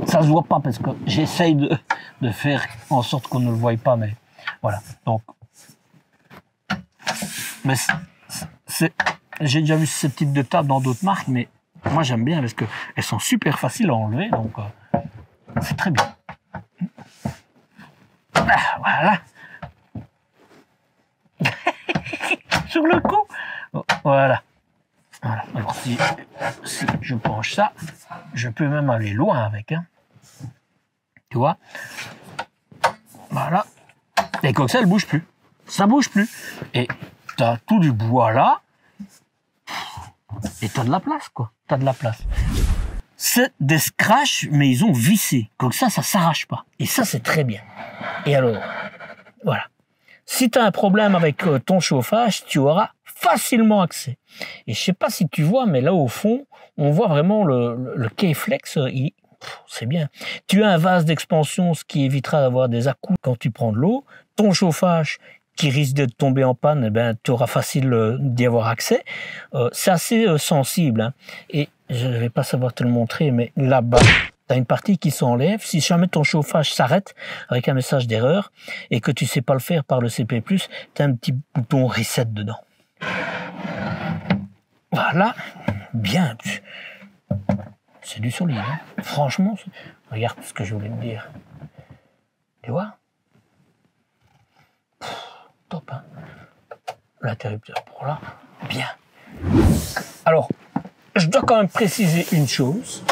Ça se voit pas parce que j'essaye de faire en sorte qu'on ne le voie pas, mais voilà. Donc, mais j'ai déjà vu ce type de table dans d'autres marques, mais moi j'aime bien parce qu'elles sont super faciles à enlever, donc c'est très bien. Ah, voilà. Sur le coup, voilà. Voilà. Alors si je penche ça, je peux même aller loin avec. Hein. Tu vois? Voilà. Et comme ça, elle bouge plus. Ça bouge plus. Et tu as tout du bois là. Et tu as de la place, quoi. Tu as de la place. C'est des scratchs, mais ils ont vissé. Comme ça s'arrache pas. Et ça, c'est très bien. Et alors, voilà. Si tu as un problème avec ton chauffage, tu auras facilement accès. Et je sais pas si tu vois, mais là au fond, on voit vraiment le K-Flex, c'est bien. Tu as un vase d'expansion, ce qui évitera d'avoir des à-coups quand tu prends de l'eau. Ton chauffage, qui risque de tomber en panne, eh ben, tu auras facile d'y avoir accès. C'est assez sensible. Hein. Et je ne vais pas savoir te le montrer, mais là-bas, tu as une partie qui s'enlève. Si jamais ton chauffage s'arrête avec un message d'erreur et que tu ne sais pas le faire par le CP+, tu as un petit bouton reset dedans. Voilà, bien. C'est du solide. Hein. Franchement, regarde ce que je voulais te dire. Tu vois? Top, hein. L'interrupteur pour là, bien. Alors, je dois quand même préciser une chose.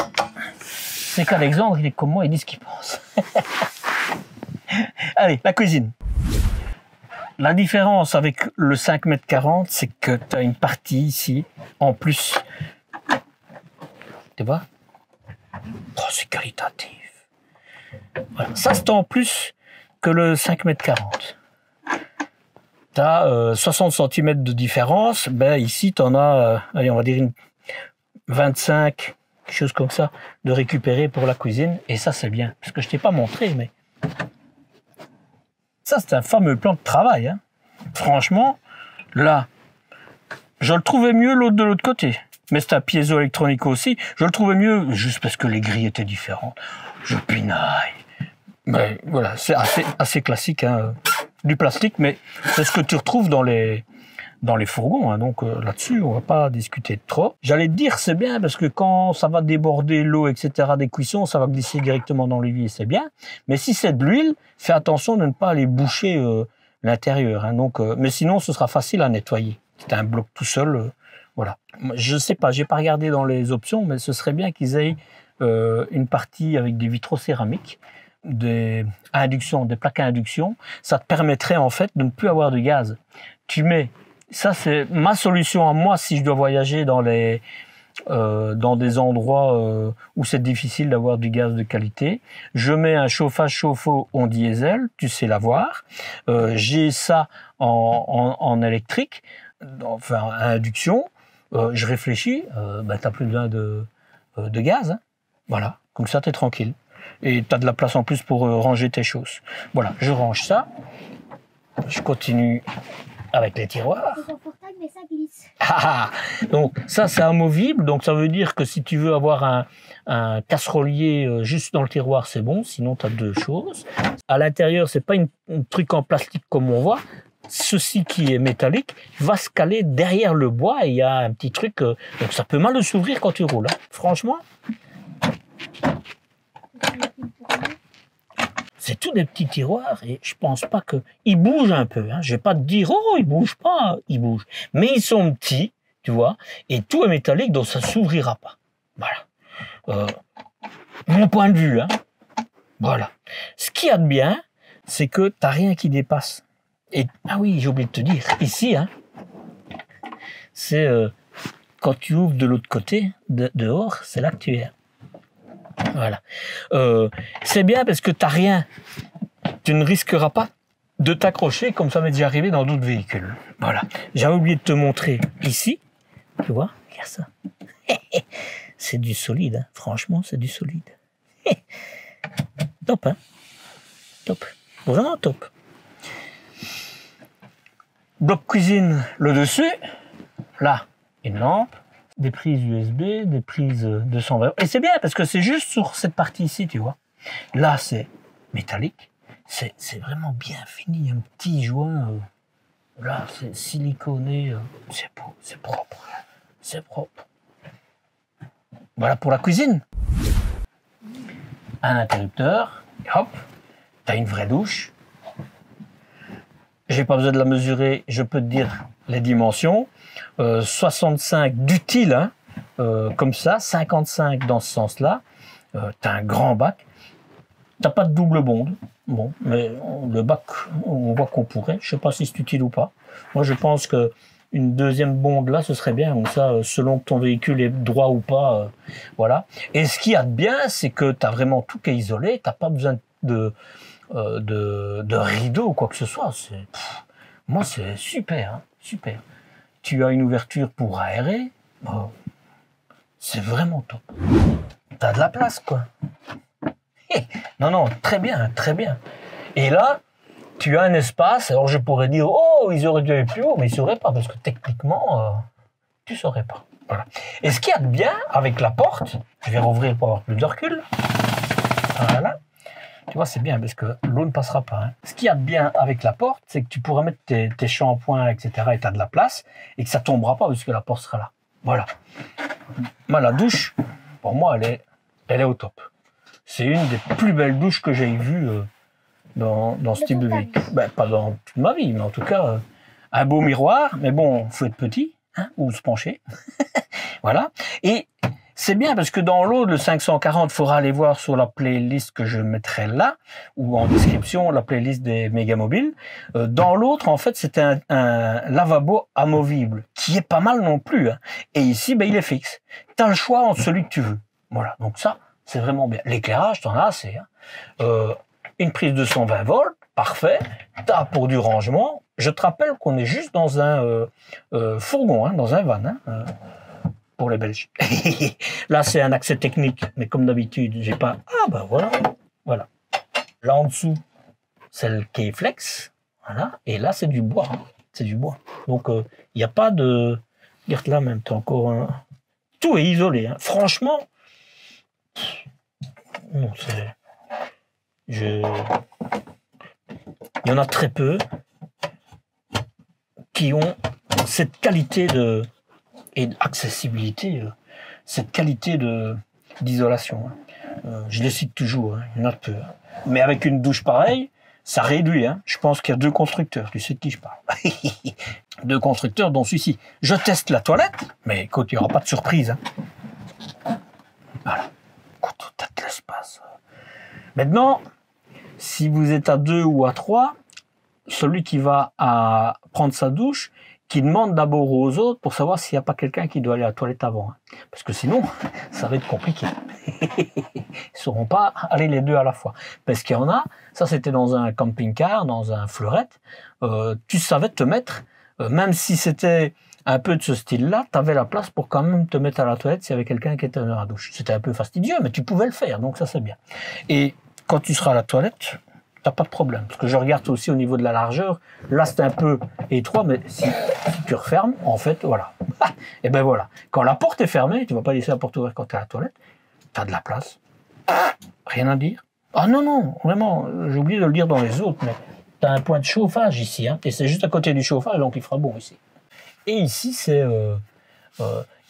C'est qu'Alexandre, il est comme moi, il dit ce qu'il pense. Allez, la cuisine. La différence avec le 5,40 m, c'est que tu as une partie ici, en plus. Tu vois? Oh, c'est qualitatif. Voilà. Ça, c'est en plus que le 5,40 m. Tu as 60 cm de différence. Ben, ici, tu en as, allez, on va dire une 25, quelque chose comme ça, de récupérer pour la cuisine. Et ça, c'est bien. Parce que je ne t'ai pas montré, mais... Ça, c'est un fameux plan de travail. Hein. Franchement, là, je le trouvais mieux l'autre de l'autre côté. Mais c'est un piézoélectronique aussi. Je le trouvais mieux juste parce que les grilles étaient différentes. Je pinaille. Mais voilà, c'est assez classique. Hein. Du plastique, mais c'est ce que tu retrouves dans les fourgons. Hein. Donc là-dessus, on va pas discuter de trop. J'allais te dire, c'est bien parce que quand ça va déborder l'eau, etc., des cuissons, ça va glisser directement dans l'évier, c'est bien. Mais si c'est de l'huile, fais attention de ne pas aller boucher l'intérieur. Hein. Donc, mais sinon, ce sera facile à nettoyer. C'est un bloc tout seul. Voilà. Je sais pas, j'ai pas regardé dans les options, mais ce serait bien qu'ils aient une partie avec des vitraux céramiques, des plaques à induction. Ça te permettrait en fait de ne plus avoir de gaz. Tu mets, ça c'est ma solution à moi si je dois voyager dans des endroits où c'est difficile d'avoir du gaz de qualité. Je mets un chauffage chauffe-eau en diesel, tu sais l'avoir. J'ai ça en électrique, enfin à induction. Je réfléchis, t'as plus besoin de gaz. Hein. Voilà, comme ça t'es tranquille. Et tu as de la place en plus pour ranger tes choses. Voilà, je range ça. Je continue avec les tiroirs. C'est confortable, mais ça glisse. Ah, donc ça c'est amovible, donc ça veut dire que si tu veux avoir un casserolier juste dans le tiroir, c'est bon, sinon tu as deux choses. À l'intérieur, c'est pas un truc en plastique comme on voit, ceci qui est métallique va se caler derrière le bois et il y a un petit truc, donc ça peut mal s'ouvrir quand tu roules. Hein. Franchement, c'est tous des petits tiroirs et je pense pas que ils bougent un peu. Hein. Je vais pas te dire oh ils bougent pas, ils bougent, mais ils sont petits, tu vois, et tout est métallique donc ça s'ouvrira pas. Voilà. Mon point de vue, hein. Voilà. Ce qu'il y a de bien, c'est que t'as rien qui dépasse. Et ah oui, j'ai oublié de te dire, ici, hein, c'est quand tu ouvres de l'autre côté, dehors, c'est là que tu es. Voilà. C'est bien parce que t'as rien. Tu ne risqueras pas de t'accrocher comme ça m'est déjà arrivé dans d'autres véhicules. Voilà. J'avais oublié de te montrer ici. Tu vois, regarde ça. C'est du solide, hein. Franchement, c'est du solide. Top, hein. Top. Vraiment top. Bloc cuisine, le dessus. Là, une lampe, des prises USB, des prises 220. Et c'est bien parce que c'est juste sur cette partie ici, tu vois. Là, c'est métallique. C'est vraiment bien fini. Un petit joint. Là, c'est siliconé. C'est beau, c'est propre. C'est propre. Voilà pour la cuisine. Un interrupteur. Hop. T'as une vraie douche. J'ai pas besoin de la mesurer, je peux te dire les dimensions. 65 d'utile, hein, comme ça, 55 dans ce sens-là. T'as un grand bac. T'as pas de double bonde. Bon, mais le bac, on voit qu'on pourrait. Je sais pas si c'est utile ou pas. Moi, je pense que une deuxième bonde là, ce serait bien. Comme ça, selon que ton véhicule est droit ou pas, voilà. Et ce qu'il y a de bien, c'est que t'as vraiment tout qui est isolé. T'as pas besoin de rideaux ou quoi que ce soit. Moi, c'est super, hein, super. Tu as une ouverture pour aérer. C'est vraiment top. T'as de la place, quoi. Non, non, très bien, très bien. Et là, tu as un espace. Alors, je pourrais dire, oh, ils auraient dû aller plus haut, mais ils ne sauraient pas, parce que techniquement, tu ne saurais pas. Voilà. Et ce qu'il y a de bien avec la porte, je vais rouvrir pour avoir plus de recul. Voilà. Tu vois, c'est bien parce que l'eau ne passera pas. Hein. Ce qu'il y a de bien avec la porte, c'est que tu pourras mettre tes shampoings, etc. et tu as de la place et que ça ne tombera pas parce que la porte sera là. Voilà. Moi, la douche, pour moi, elle est au top. C'est une des plus belles douches que j'ai vues dans ce type de véhicule. Ben, pas dans toute ma vie, mais en tout cas, un beau miroir. Mais bon, il faut être petit hein, ou se pencher. Voilà. Et c'est bien parce que dans l'autre, le 540, il faudra aller voir sur la playlist que je mettrai là, ou en description, la playlist des Mégamobiles. Dans l'autre, en fait, c'est un lavabo amovible, qui est pas mal non plus. Hein. Et ici, ben, il est fixe. Tu as le choix entre celui que tu veux. Voilà, donc ça, c'est vraiment bien. L'éclairage, tu en as assez. Hein. Une prise de 120 volts, parfait. Tu as pour du rangement. Je te rappelle qu'on est juste dans un fourgon, hein, dans un van. Hein, pour les Belges. Là, c'est un accès technique, mais comme d'habitude, j'ai pas... Ah, ben voilà, voilà. Là, en dessous, c'est le quai flex, voilà, et là, c'est du bois, hein. C'est du bois. Donc, il n'y a pas de... Regarde là, même, t'as encore un... Tout est isolé, hein. Franchement, non, c'est... Il y en a très peu qui ont cette qualité de... et d'accessibilité, cette qualité d'isolation. Je les cite toujours, hein, il y en a peu. Hein. Mais avec une douche pareille, ça réduit. Hein. Je pense qu'il y a 2 constructeurs, tu sais de qui je parle. 2 constructeurs, dont celui-ci. Je teste la toilette, mais écoute, il n'y aura pas de surprise. Hein. Voilà. Écoute, t'as de l'espace. Maintenant, si vous êtes à 2 ou à 3, celui qui va à prendre sa douche, qui demande d'abord aux autres pour savoir s'il n'y a pas quelqu'un qui doit aller à la toilette avant. Hein. Parce que sinon, ça va être compliqué. Ils ne sauront pas aller les 2 à la fois. Parce qu'il y en a, ça c'était dans un camping-car, dans un fleurette, tu savais te mettre, même si c'était un peu de ce style-là, tu avais la place pour quand même te mettre à la toilette s'il y avait quelqu'un qui était dans la douche. C'était un peu fastidieux, mais tu pouvais le faire, donc ça c'est bien. Et quand tu seras à la toilette, t'as pas de problème. Parce que je regarde aussi au niveau de la largeur. Là, c'est un peu étroit, mais si tu refermes, en fait, voilà. Et ben voilà. Quand la porte est fermée, tu vas pas laisser la porte ouverte quand tu es à la toilette, tu as de la place. Rien à dire. Ah non, non, vraiment, j'ai oublié de le dire dans les autres, mais tu as un point de chauffage ici, hein, et c'est juste à côté du chauffage, donc il fera bon ici. Et ici, c'est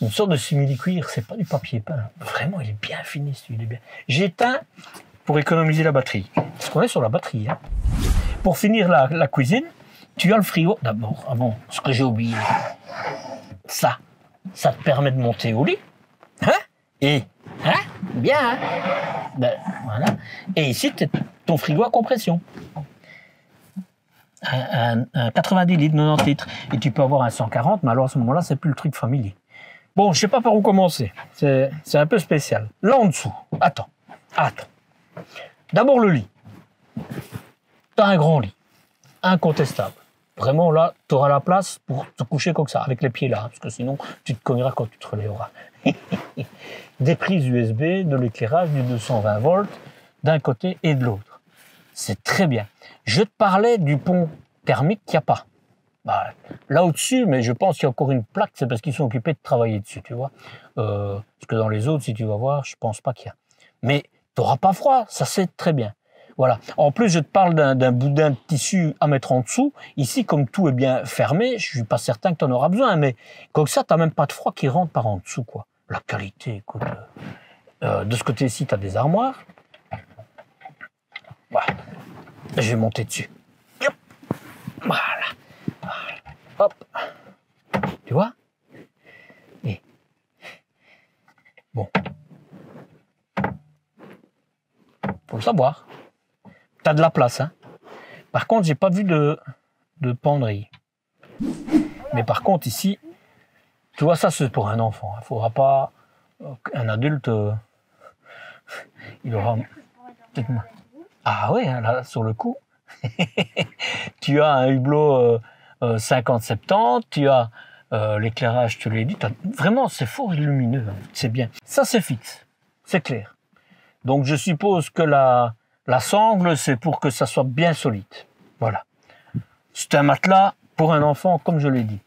une sorte de simili-cuir, c'est pas du papier peint. Vraiment, il est bien fini, celui-là. Bien. J'éteins pour économiser la batterie. Parce qu'on est sur la batterie. Hein. Pour finir la cuisine, tu as le frigo. D'abord, avant, ce que j'ai oublié. Ça te permet de monter au lit. Hein? Et, hein? Bien, hein? Ben, voilà. Et ici, ton frigo à compression. Un 90 litres, 90 litres. Et tu peux avoir un 140, mais alors à ce moment-là, c'est plus le truc familier. Bon, je sais pas par où commencer. C'est un peu spécial. Là en dessous, attends. D'abord le lit. Tu as un grand lit, incontestable. Vraiment là, tu auras la place pour te coucher comme ça, avec les pieds là, parce que sinon tu te cogneras quand tu te relèveras. Des prises USB, de l'éclairage, du 220 volts, d'un côté et de l'autre. C'est très bien. Je te parlais du pont thermique qu'il n'y a pas. Bah, là au-dessus, mais je pense qu'il y a encore une plaque, c'est parce qu'ils sont occupés de travailler dessus, tu vois. Parce que dans les autres, si tu vas voir, je pense pas qu'il y a. Mais tu n'auras pas froid, ça c'est très bien. Voilà. En plus, je te parle d'un boudin de tissu à mettre en dessous. Ici, comme tout est bien fermé, je suis pas certain que tu en auras besoin, mais comme ça, tu n'as même pas de froid qui rentre par en dessous, quoi. La qualité, écoute. De ce côté-ci, tu as des armoires. Voilà. Je vais monter dessus. Hop. Voilà. Hop. Tu vois? Et bon. Faut le savoir. T'as de la place, hein. Par contre, j'ai pas vu de penderie. Mais par contre, ici, tu vois, ça c'est pour un enfant. Il faudra pas un adulte. Il aura peut-être moins. Ah ouais, hein, là, sur le coup. Tu as un hublot 50-70, tu as l'éclairage, je te l'ai dit. Vraiment, c'est fort lumineux, hein. C'est bien. Ça, c'est fixe, c'est clair. Donc, je suppose que la sangle, c'est pour que ça soit bien solide. Voilà. C'est un matelas pour un enfant, comme je l'ai dit.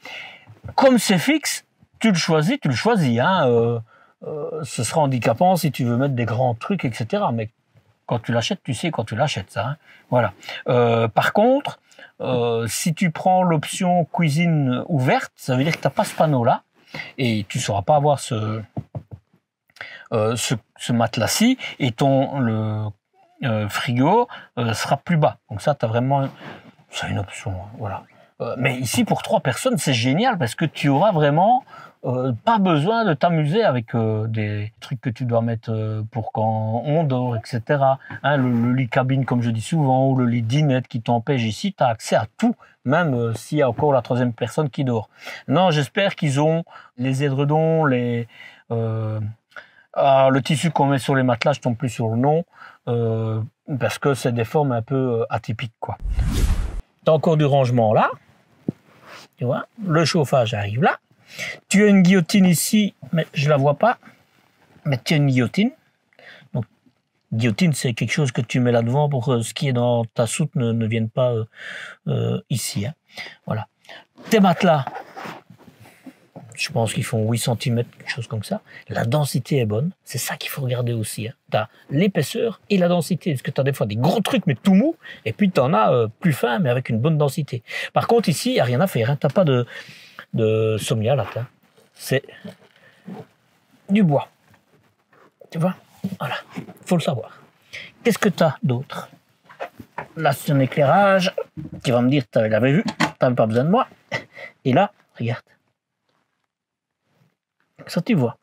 Comme c'est fixe, tu le choisis. Hein, ce sera handicapant si tu veux mettre des grands trucs, etc. Mais quand tu l'achètes, tu sais quand tu l'achètes, ça. Hein. Voilà. Par contre, si tu prends l'option cuisine ouverte, ça veut dire que tu n'as pas ce panneau-là et tu ne sauras pas avoir ce matelas-ci et le frigo sera plus bas. Donc ça, tu as vraiment... C'est une option, hein, voilà. Mais ici, pour 3 personnes, c'est génial parce que tu auras vraiment pas besoin de t'amuser avec des trucs que tu dois mettre pour quand on dort, etc. Hein, le lit cabine, comme je dis souvent, ou le lit dinette qui t'empêche ici, tu as accès à tout, même s'il y a encore la 3e personne qui dort. Non, j'espère qu'ils ont les édredons, le tissu qu'on met sur les matelas, je tombe plus sur le nom, parce que c'est des formes un peu atypiques, quoi. T'as encore du rangement là, tu vois, le chauffage arrive là. Tu as une guillotine ici, mais je la vois pas. Mais tu as une guillotine. Donc, guillotine, c'est quelque chose que tu mets là devant pour que ce qui est dans ta soute ne vienne pas ici. Hein. Voilà. Tes matelas, je pense qu'ils font 8 cm, quelque chose comme ça. La densité est bonne. C'est ça qu'il faut regarder aussi. Hein. Tu as l'épaisseur et la densité. Parce que tu as des fois des gros trucs, mais tout mou. Et puis, tu en as plus fin, mais avec une bonne densité. Par contre, ici, il n'y a rien à faire. Hein. Tu n'as pas de somnialate. Hein. C'est du bois. Tu vois? Voilà. Faut le savoir. Qu'est-ce que tu as d'autre? Là, c'est un éclairage qui va me dire que tu l'avais vu. Tu n'avais pas besoin de moi. Et là, regarde. Ça, tu vois.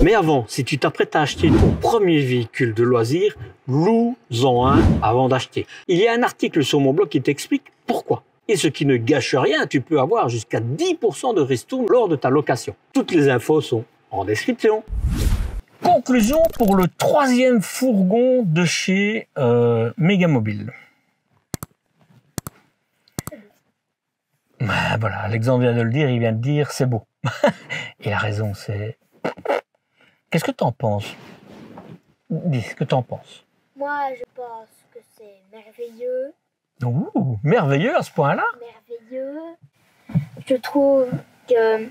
Mais avant, si tu t'apprêtes à acheter ton premier véhicule de loisir, loue-en un avant d'acheter. Il y a un article sur mon blog qui t'explique pourquoi. Et ce qui ne gâche rien, tu peux avoir jusqu'à 10% de ristourne lors de ta location. Toutes les infos sont en description. Conclusion pour le 3e fourgon de chez Mégamobile. Ben voilà, Alexandre vient de le dire, il vient de dire c'est beau. Il a raison, c'est... Qu'est-ce que tu en penses? Dis ce que tu en penses. Moi, je pense que c'est merveilleux. Ouh, merveilleux à ce point-là. Merveilleux. Je trouve que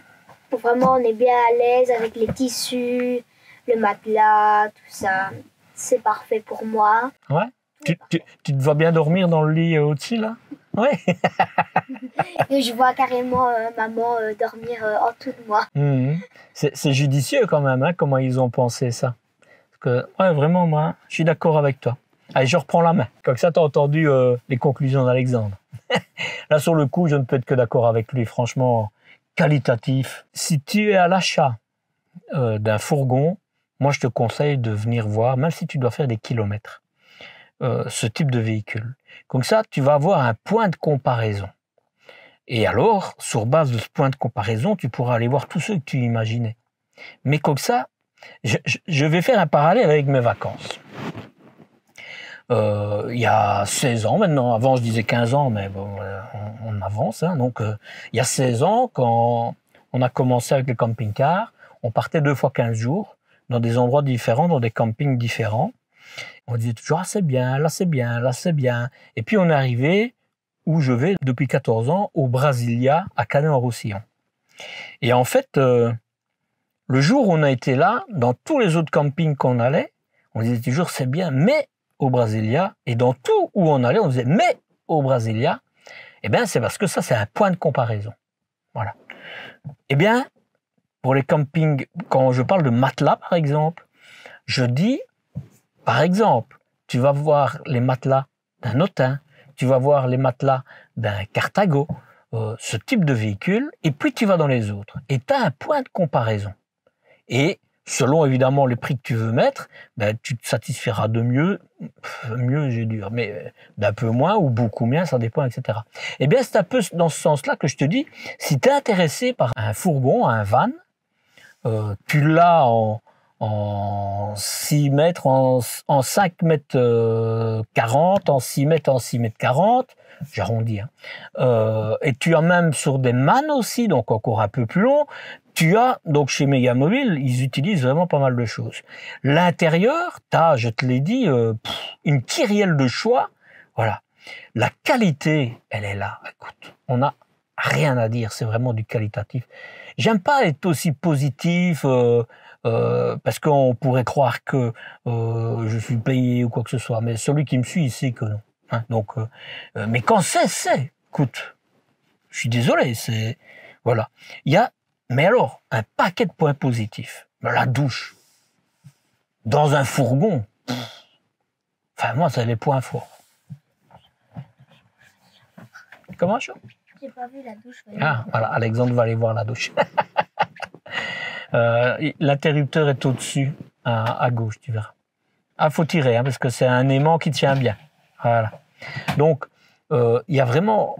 vraiment on est bien à l'aise avec les tissus, le matelas, tout ça. c'est parfait pour moi. Ouais. Tu te vois bien dormir dans le lit au-dessus, là? Ouais. Et je vois carrément maman dormir en dessous de moi. C'est judicieux quand même, hein, comment ils ont pensé ça. Parce que, ouais, vraiment, moi, je suis d'accord avec toi. Allez, je reprends la main. Comme ça, tu as entendu les conclusions d'Alexandre. Là, sur le coup, je ne peux être que d'accord avec lui. Franchement, qualitatif. Si tu es à l'achat d'un fourgon, moi, je te conseille de venir voir, même si tu dois faire des kilomètres, ce type de véhicule. Comme ça, tu vas avoir un point de comparaison. Et alors, sur base de ce point de comparaison, tu pourras aller voir tous ceux que tu imaginais. Mais comme ça, je vais faire un parallèle avec mes vacances. Il y a 16 ans maintenant, avant je disais 15 ans, mais bon, on avance. Hein. Donc, il y a 16 ans, quand on a commencé avec le camping-car, on partait 2 fois 15 jours, dans des endroits différents, dans des campings différents. On disait toujours, ah c'est bien, là c'est bien, là c'est bien. Et puis on est arrivé, où je vais depuis 14 ans, au Brasilia, à Canet-en-Roussillon. Et en fait, le jour où on a été là, dans tous les autres campings qu'on allait, on disait toujours, c'est bien, mais au Brasilia, et dans tout où on allait, on disait, mais au Brasilia, eh bien, c'est parce que ça, c'est un point de comparaison. Voilà. Eh bien, pour les campings, quand je parle de matelas, par exemple, je dis, par exemple, tu vas voir les matelas d'un Autun, tu vas voir les matelas d'un Carthago, ce type de véhicule, et puis tu vas dans les autres. Et tu as un point de comparaison. Et selon évidemment les prix que tu veux mettre, ben, tu te satisferas de mieux, j'ai dur, mais d'un peu moins ou beaucoup moins, ça dépend, etc. Eh bien, c'est un peu dans ce sens-là que je te dis, si tu es intéressé par un fourgon, un van, tu l'as en 6 mètres, en 5 mètres 40, en 6 mètres, en 6 mètres 40, j'arrondis, hein. Et tu as même sur des MAN aussi, donc encore un peu plus long, tu as, donc chez Megamobile, ils utilisent vraiment pas mal de choses. L'intérieur, tu as, je te l'ai dit, une kyrielle de choix, voilà. La qualité, elle est là, écoute, on n'a rien à dire, c'est vraiment du qualitatif. J'aime pas être aussi positif, parce qu'on pourrait croire que je suis payé ou quoi que ce soit, mais celui qui me suit, il sait que non. Hein, donc, mais quand c'est, écoute, je suis désolé, c'est, voilà. Il y a, mais alors, un paquet de points positifs. La douche, dans un fourgon, enfin, moi, c'est les points forts. Comment, chaud? J'ai pas vu la douche. Ah, voilà, Alexandre va aller voir la douche. L'interrupteur est au-dessus, à gauche, tu verras. Ah, faut tirer, hein, parce que c'est un aimant qui tient bien. Voilà. Donc, il y a vraiment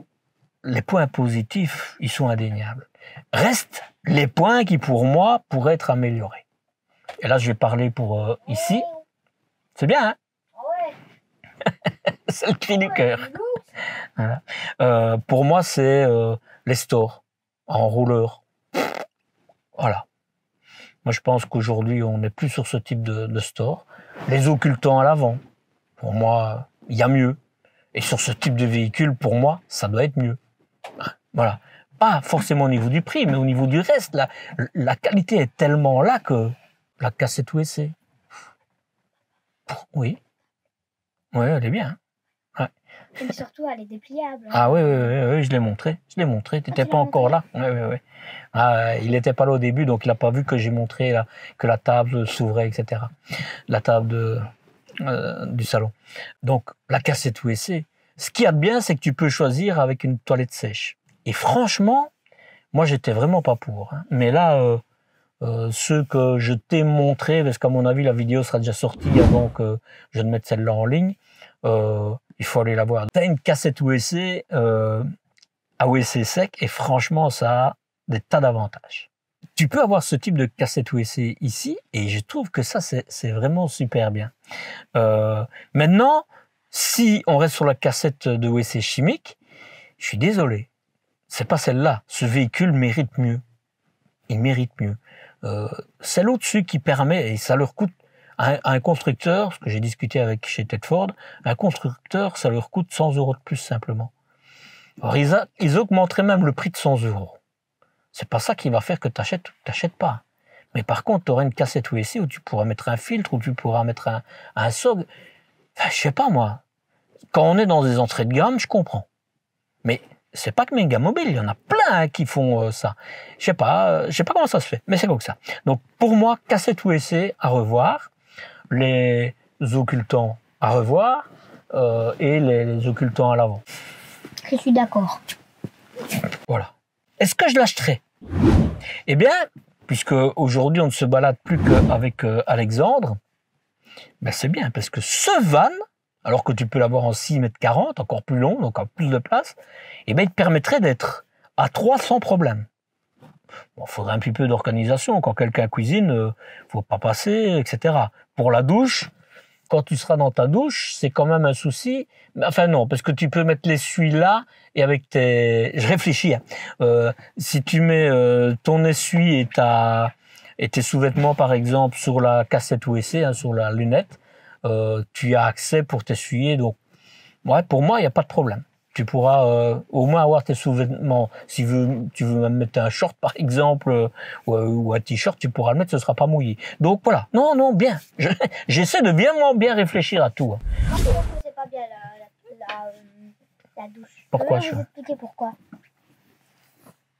les points positifs, ils sont indéniables. Restent les points qui, pour moi, pourraient être améliorés. Et là, je vais parler pour ici. C'est bien, hein? Ouais. C'est le cri du cœur. Voilà. Pour moi, c'est les stores en rouleur. Voilà. Moi, je pense qu'aujourd'hui, on n'est plus sur ce type de store. Les occultants à l'avant, pour moi, il y a mieux. Et sur ce type de véhicule, pour moi, ça doit être mieux. Voilà. Pas forcément au niveau du prix, mais au niveau du reste. La qualité est tellement là que la cassette USB. Oui. Oui, elle est bien. Ouais. Et surtout, elle est dépliable. Ah oui, je l'ai montré. Tu n'étais pas encore là. Oui. Ah, il n'était pas là au début, donc il n'a pas vu que j'ai montré là, que la table s'ouvrait, etc. La table du salon. Donc, la cassette USB, ce qu'il y a de bien, c'est que tu peux choisir avec une toilette sèche. Et franchement, moi, j'étais vraiment pas pour. Hein. Mais là, ceux que je t'ai montré, parce qu'à mon avis, la vidéo sera déjà sortie avant que je ne mette celle-là en ligne, il faut aller la voir. Tu as une cassette USB à USB sec et franchement, ça a des tas d'avantages. Tu peux avoir ce type de cassette USB ici et je trouve que ça, c'est vraiment super bien. Maintenant, si on reste sur la cassette de USB chimique, je suis désolé, c'est pas celle-là. Ce véhicule mérite mieux. Il mérite mieux. C'est au-dessus qui permet, et ça leur coûte, à un constructeur, ce que j'ai discuté avec chez Tedford, un constructeur, ça leur coûte 100 € de plus simplement. Alors, ils augmenteraient même le prix de 100 €. C'est pas ça qui va faire que t'achètes ou t'achètes pas. Mais par contre, tu auras une cassette USB où tu pourras mettre un filtre, où tu pourras mettre un SOG. Enfin, je sais pas moi. Quand on est dans des entrées de gamme, je comprends. Mais c'est pas que Megamobile, il y en a plein hein, qui font ça. Je sais pas comment ça se fait, mais c'est comme ça. Donc pour moi, cassette USB à revoir, les occultants à revoir et les occultants à l'avant. Je suis d'accord. Voilà. Est-ce que je l'achèterai? Eh bien, puisque aujourd'hui on ne se balade plus qu'avec Alexandre, ben c'est bien parce que ce van, alors que tu peux l'avoir en 6,40 m, encore plus long, donc en plus de place, eh bien, il te permettrait d'être à 3 sans problème. Bon, il faudrait un petit peu d'organisation. Quand quelqu'un cuisine, il ne faut pas passer, etc. Pour la douche, quand tu seras dans ta douche, c'est quand même un souci. Enfin non, parce que tu peux mettre l'essuie là et avec tes... Je réfléchis. Hein. Si tu mets ton essuie et tes sous-vêtements, par exemple, sur la cassette USB, hein, sur la lunette, tu as accès pour t'essuyer. Donc, ouais, pour moi, il n'y a pas de problème. Tu pourras au moins avoir tes sous-vêtements. Si tu veux même mettre un short, par exemple, ou un t-shirt, tu pourras le mettre, ce ne sera pas mouillé. Donc voilà. Non, bien. J'essaie de bien réfléchir à tout. Moi, je trouve que c'est pas bien la douche. Pourquoi Je vais vous expliquer pourquoi.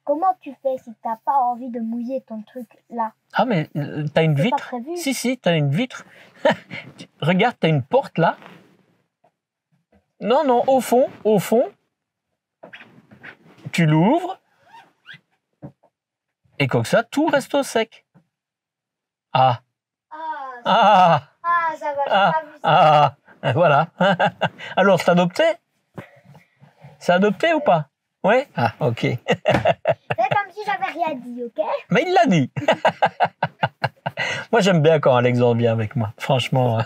Comment tu fais si tu n'as pas envie de mouiller ton truc là? Ah, mais t'as une C'est vitre. pas prévu. Si, t'as une vitre. Regarde, t'as une porte là. Non, au fond, tu l'ouvres et comme ça, tout reste au sec. Ah, Ça va, j'ai pas vu ça. voilà. Alors, c'est adopté? C'est adopté ou pas? Oui? Ah, ok. C'est comme si j'avais rien dit, ok? Mais il l'a dit. Moi, j'aime bien quand Alexandre vient avec moi, franchement.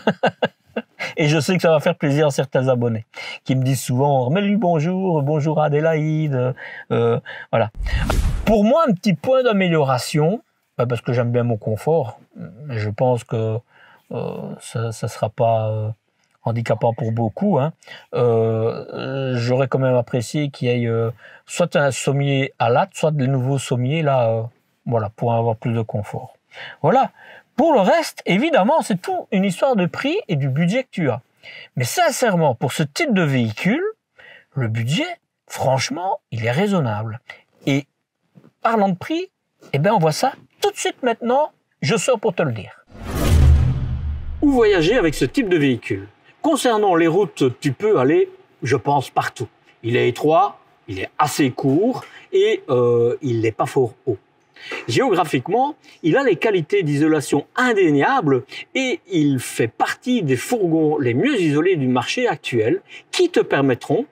Et je sais que ça va faire plaisir à certains abonnés qui me disent souvent « Remets-lui bonjour à Adélaïde. » Voilà. Pour moi, un petit point d'amélioration, parce que j'aime bien mon confort, je pense que ça ne sera pas handicapant pour beaucoup. Hein. J'aurais quand même apprécié qu'il y ait soit un sommier à latte, soit de nouveaux sommiers là, voilà, pour avoir plus de confort. Voilà. Pour le reste, évidemment, c'est tout une histoire de prix et du budget que tu as. Mais sincèrement, pour ce type de véhicule, le budget, franchement, il est raisonnable. Et parlant de prix, eh bien, on voit ça tout de suite maintenant. Je sors pour te le dire. Où voyager avec ce type de véhicule? Concernant les routes, tu peux aller, je pense, partout. Il est étroit, il est assez court et il n'est pas fort haut. Géographiquement, il a les qualités d'isolation indéniables et il fait partie des fourgons les mieux isolés du marché actuel qui te permettront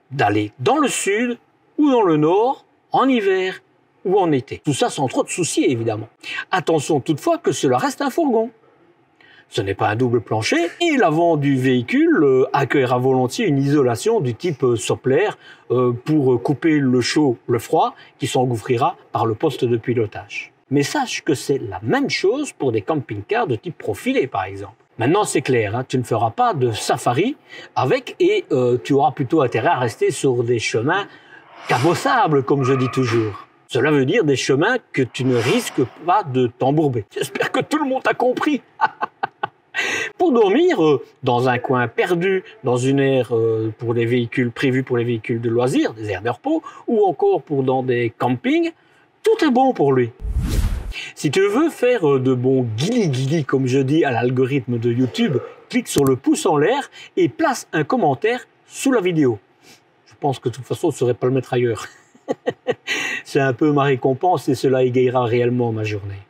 d'aller dans le sud ou dans le nord en hiver ou en été. Tout ça sans trop de soucis évidemment. Attention toutefois que cela reste un fourgon. Ce n'est pas un double plancher et l'avant du véhicule accueillera volontiers une isolation du type Soppler pour couper le chaud, le froid qui s'engouffrira par le poste de pilotage. Mais sache que c'est la même chose pour des camping-cars de type profilé par exemple. Maintenant c'est clair, hein, tu ne feras pas de safari avec et tu auras plutôt intérêt à rester sur des chemins cabossables comme je dis toujours. Cela veut dire des chemins que tu ne risques pas de t'embourber. J'espère que tout le monde a compris. Pour dormir dans un coin perdu, dans une aire pour les véhicules prévus pour les véhicules de loisirs, des aires de repos, ou encore dans des campings, tout est bon pour lui. Si tu veux faire de bons guili-guili, comme je dis à l'algorithme de YouTube, clique sur le pouce en l'air et place un commentaire sous la vidéo. Je pense que de toute façon, je ne saurais pas le mettre ailleurs. C'est un peu ma récompense et cela égayera réellement ma journée.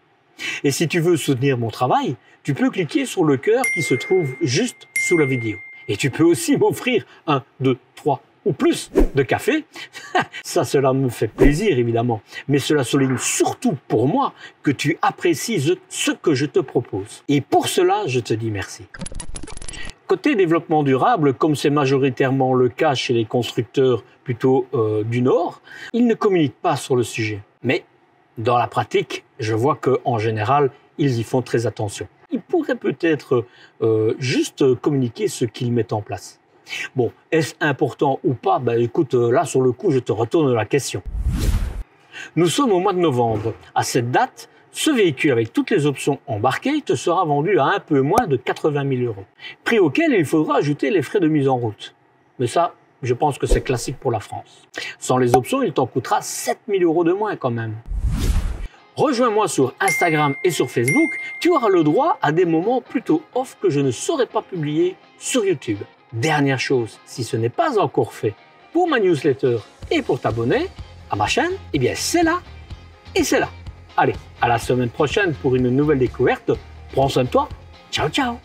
Et si tu veux soutenir mon travail, tu peux cliquer sur le cœur qui se trouve juste sous la vidéo. Et tu peux aussi m'offrir 1, 2, 3 ou plus de café. Ça, cela me fait plaisir évidemment. Mais cela souligne surtout pour moi que tu apprécies ce que je te propose. Et pour cela, je te dis merci. Côté développement durable, comme c'est majoritairement le cas chez les constructeurs plutôt du Nord, ils ne communiquent pas sur le sujet. Mais dans la pratique, je vois qu'en général, ils y font très attention. Ils pourraient peut-être juste communiquer ce qu'ils mettent en place. Bon, est-ce important ou pas? Ben écoute, là sur le coup, je te retourne la question. Nous sommes au mois de novembre. À cette date, Ce véhicule avec toutes les options embarquées te sera vendu à un peu moins de 80 000 €, prix auquel il faudra ajouter les frais de mise en route. Mais ça, je pense que c'est classique pour la France. Sans les options, il t'en coûtera 7 000 € de moins quand même. Rejoins-moi sur Instagram et sur Facebook, tu auras le droit à des moments plutôt off que je ne saurais pas publier sur YouTube. Dernière chose, si ce n'est pas encore fait, pour ma newsletter et pour t'abonner à ma chaîne, eh bien c'est là et c'est là. Allez, à la semaine prochaine pour une nouvelle découverte. Prends soin de toi. Ciao, ciao.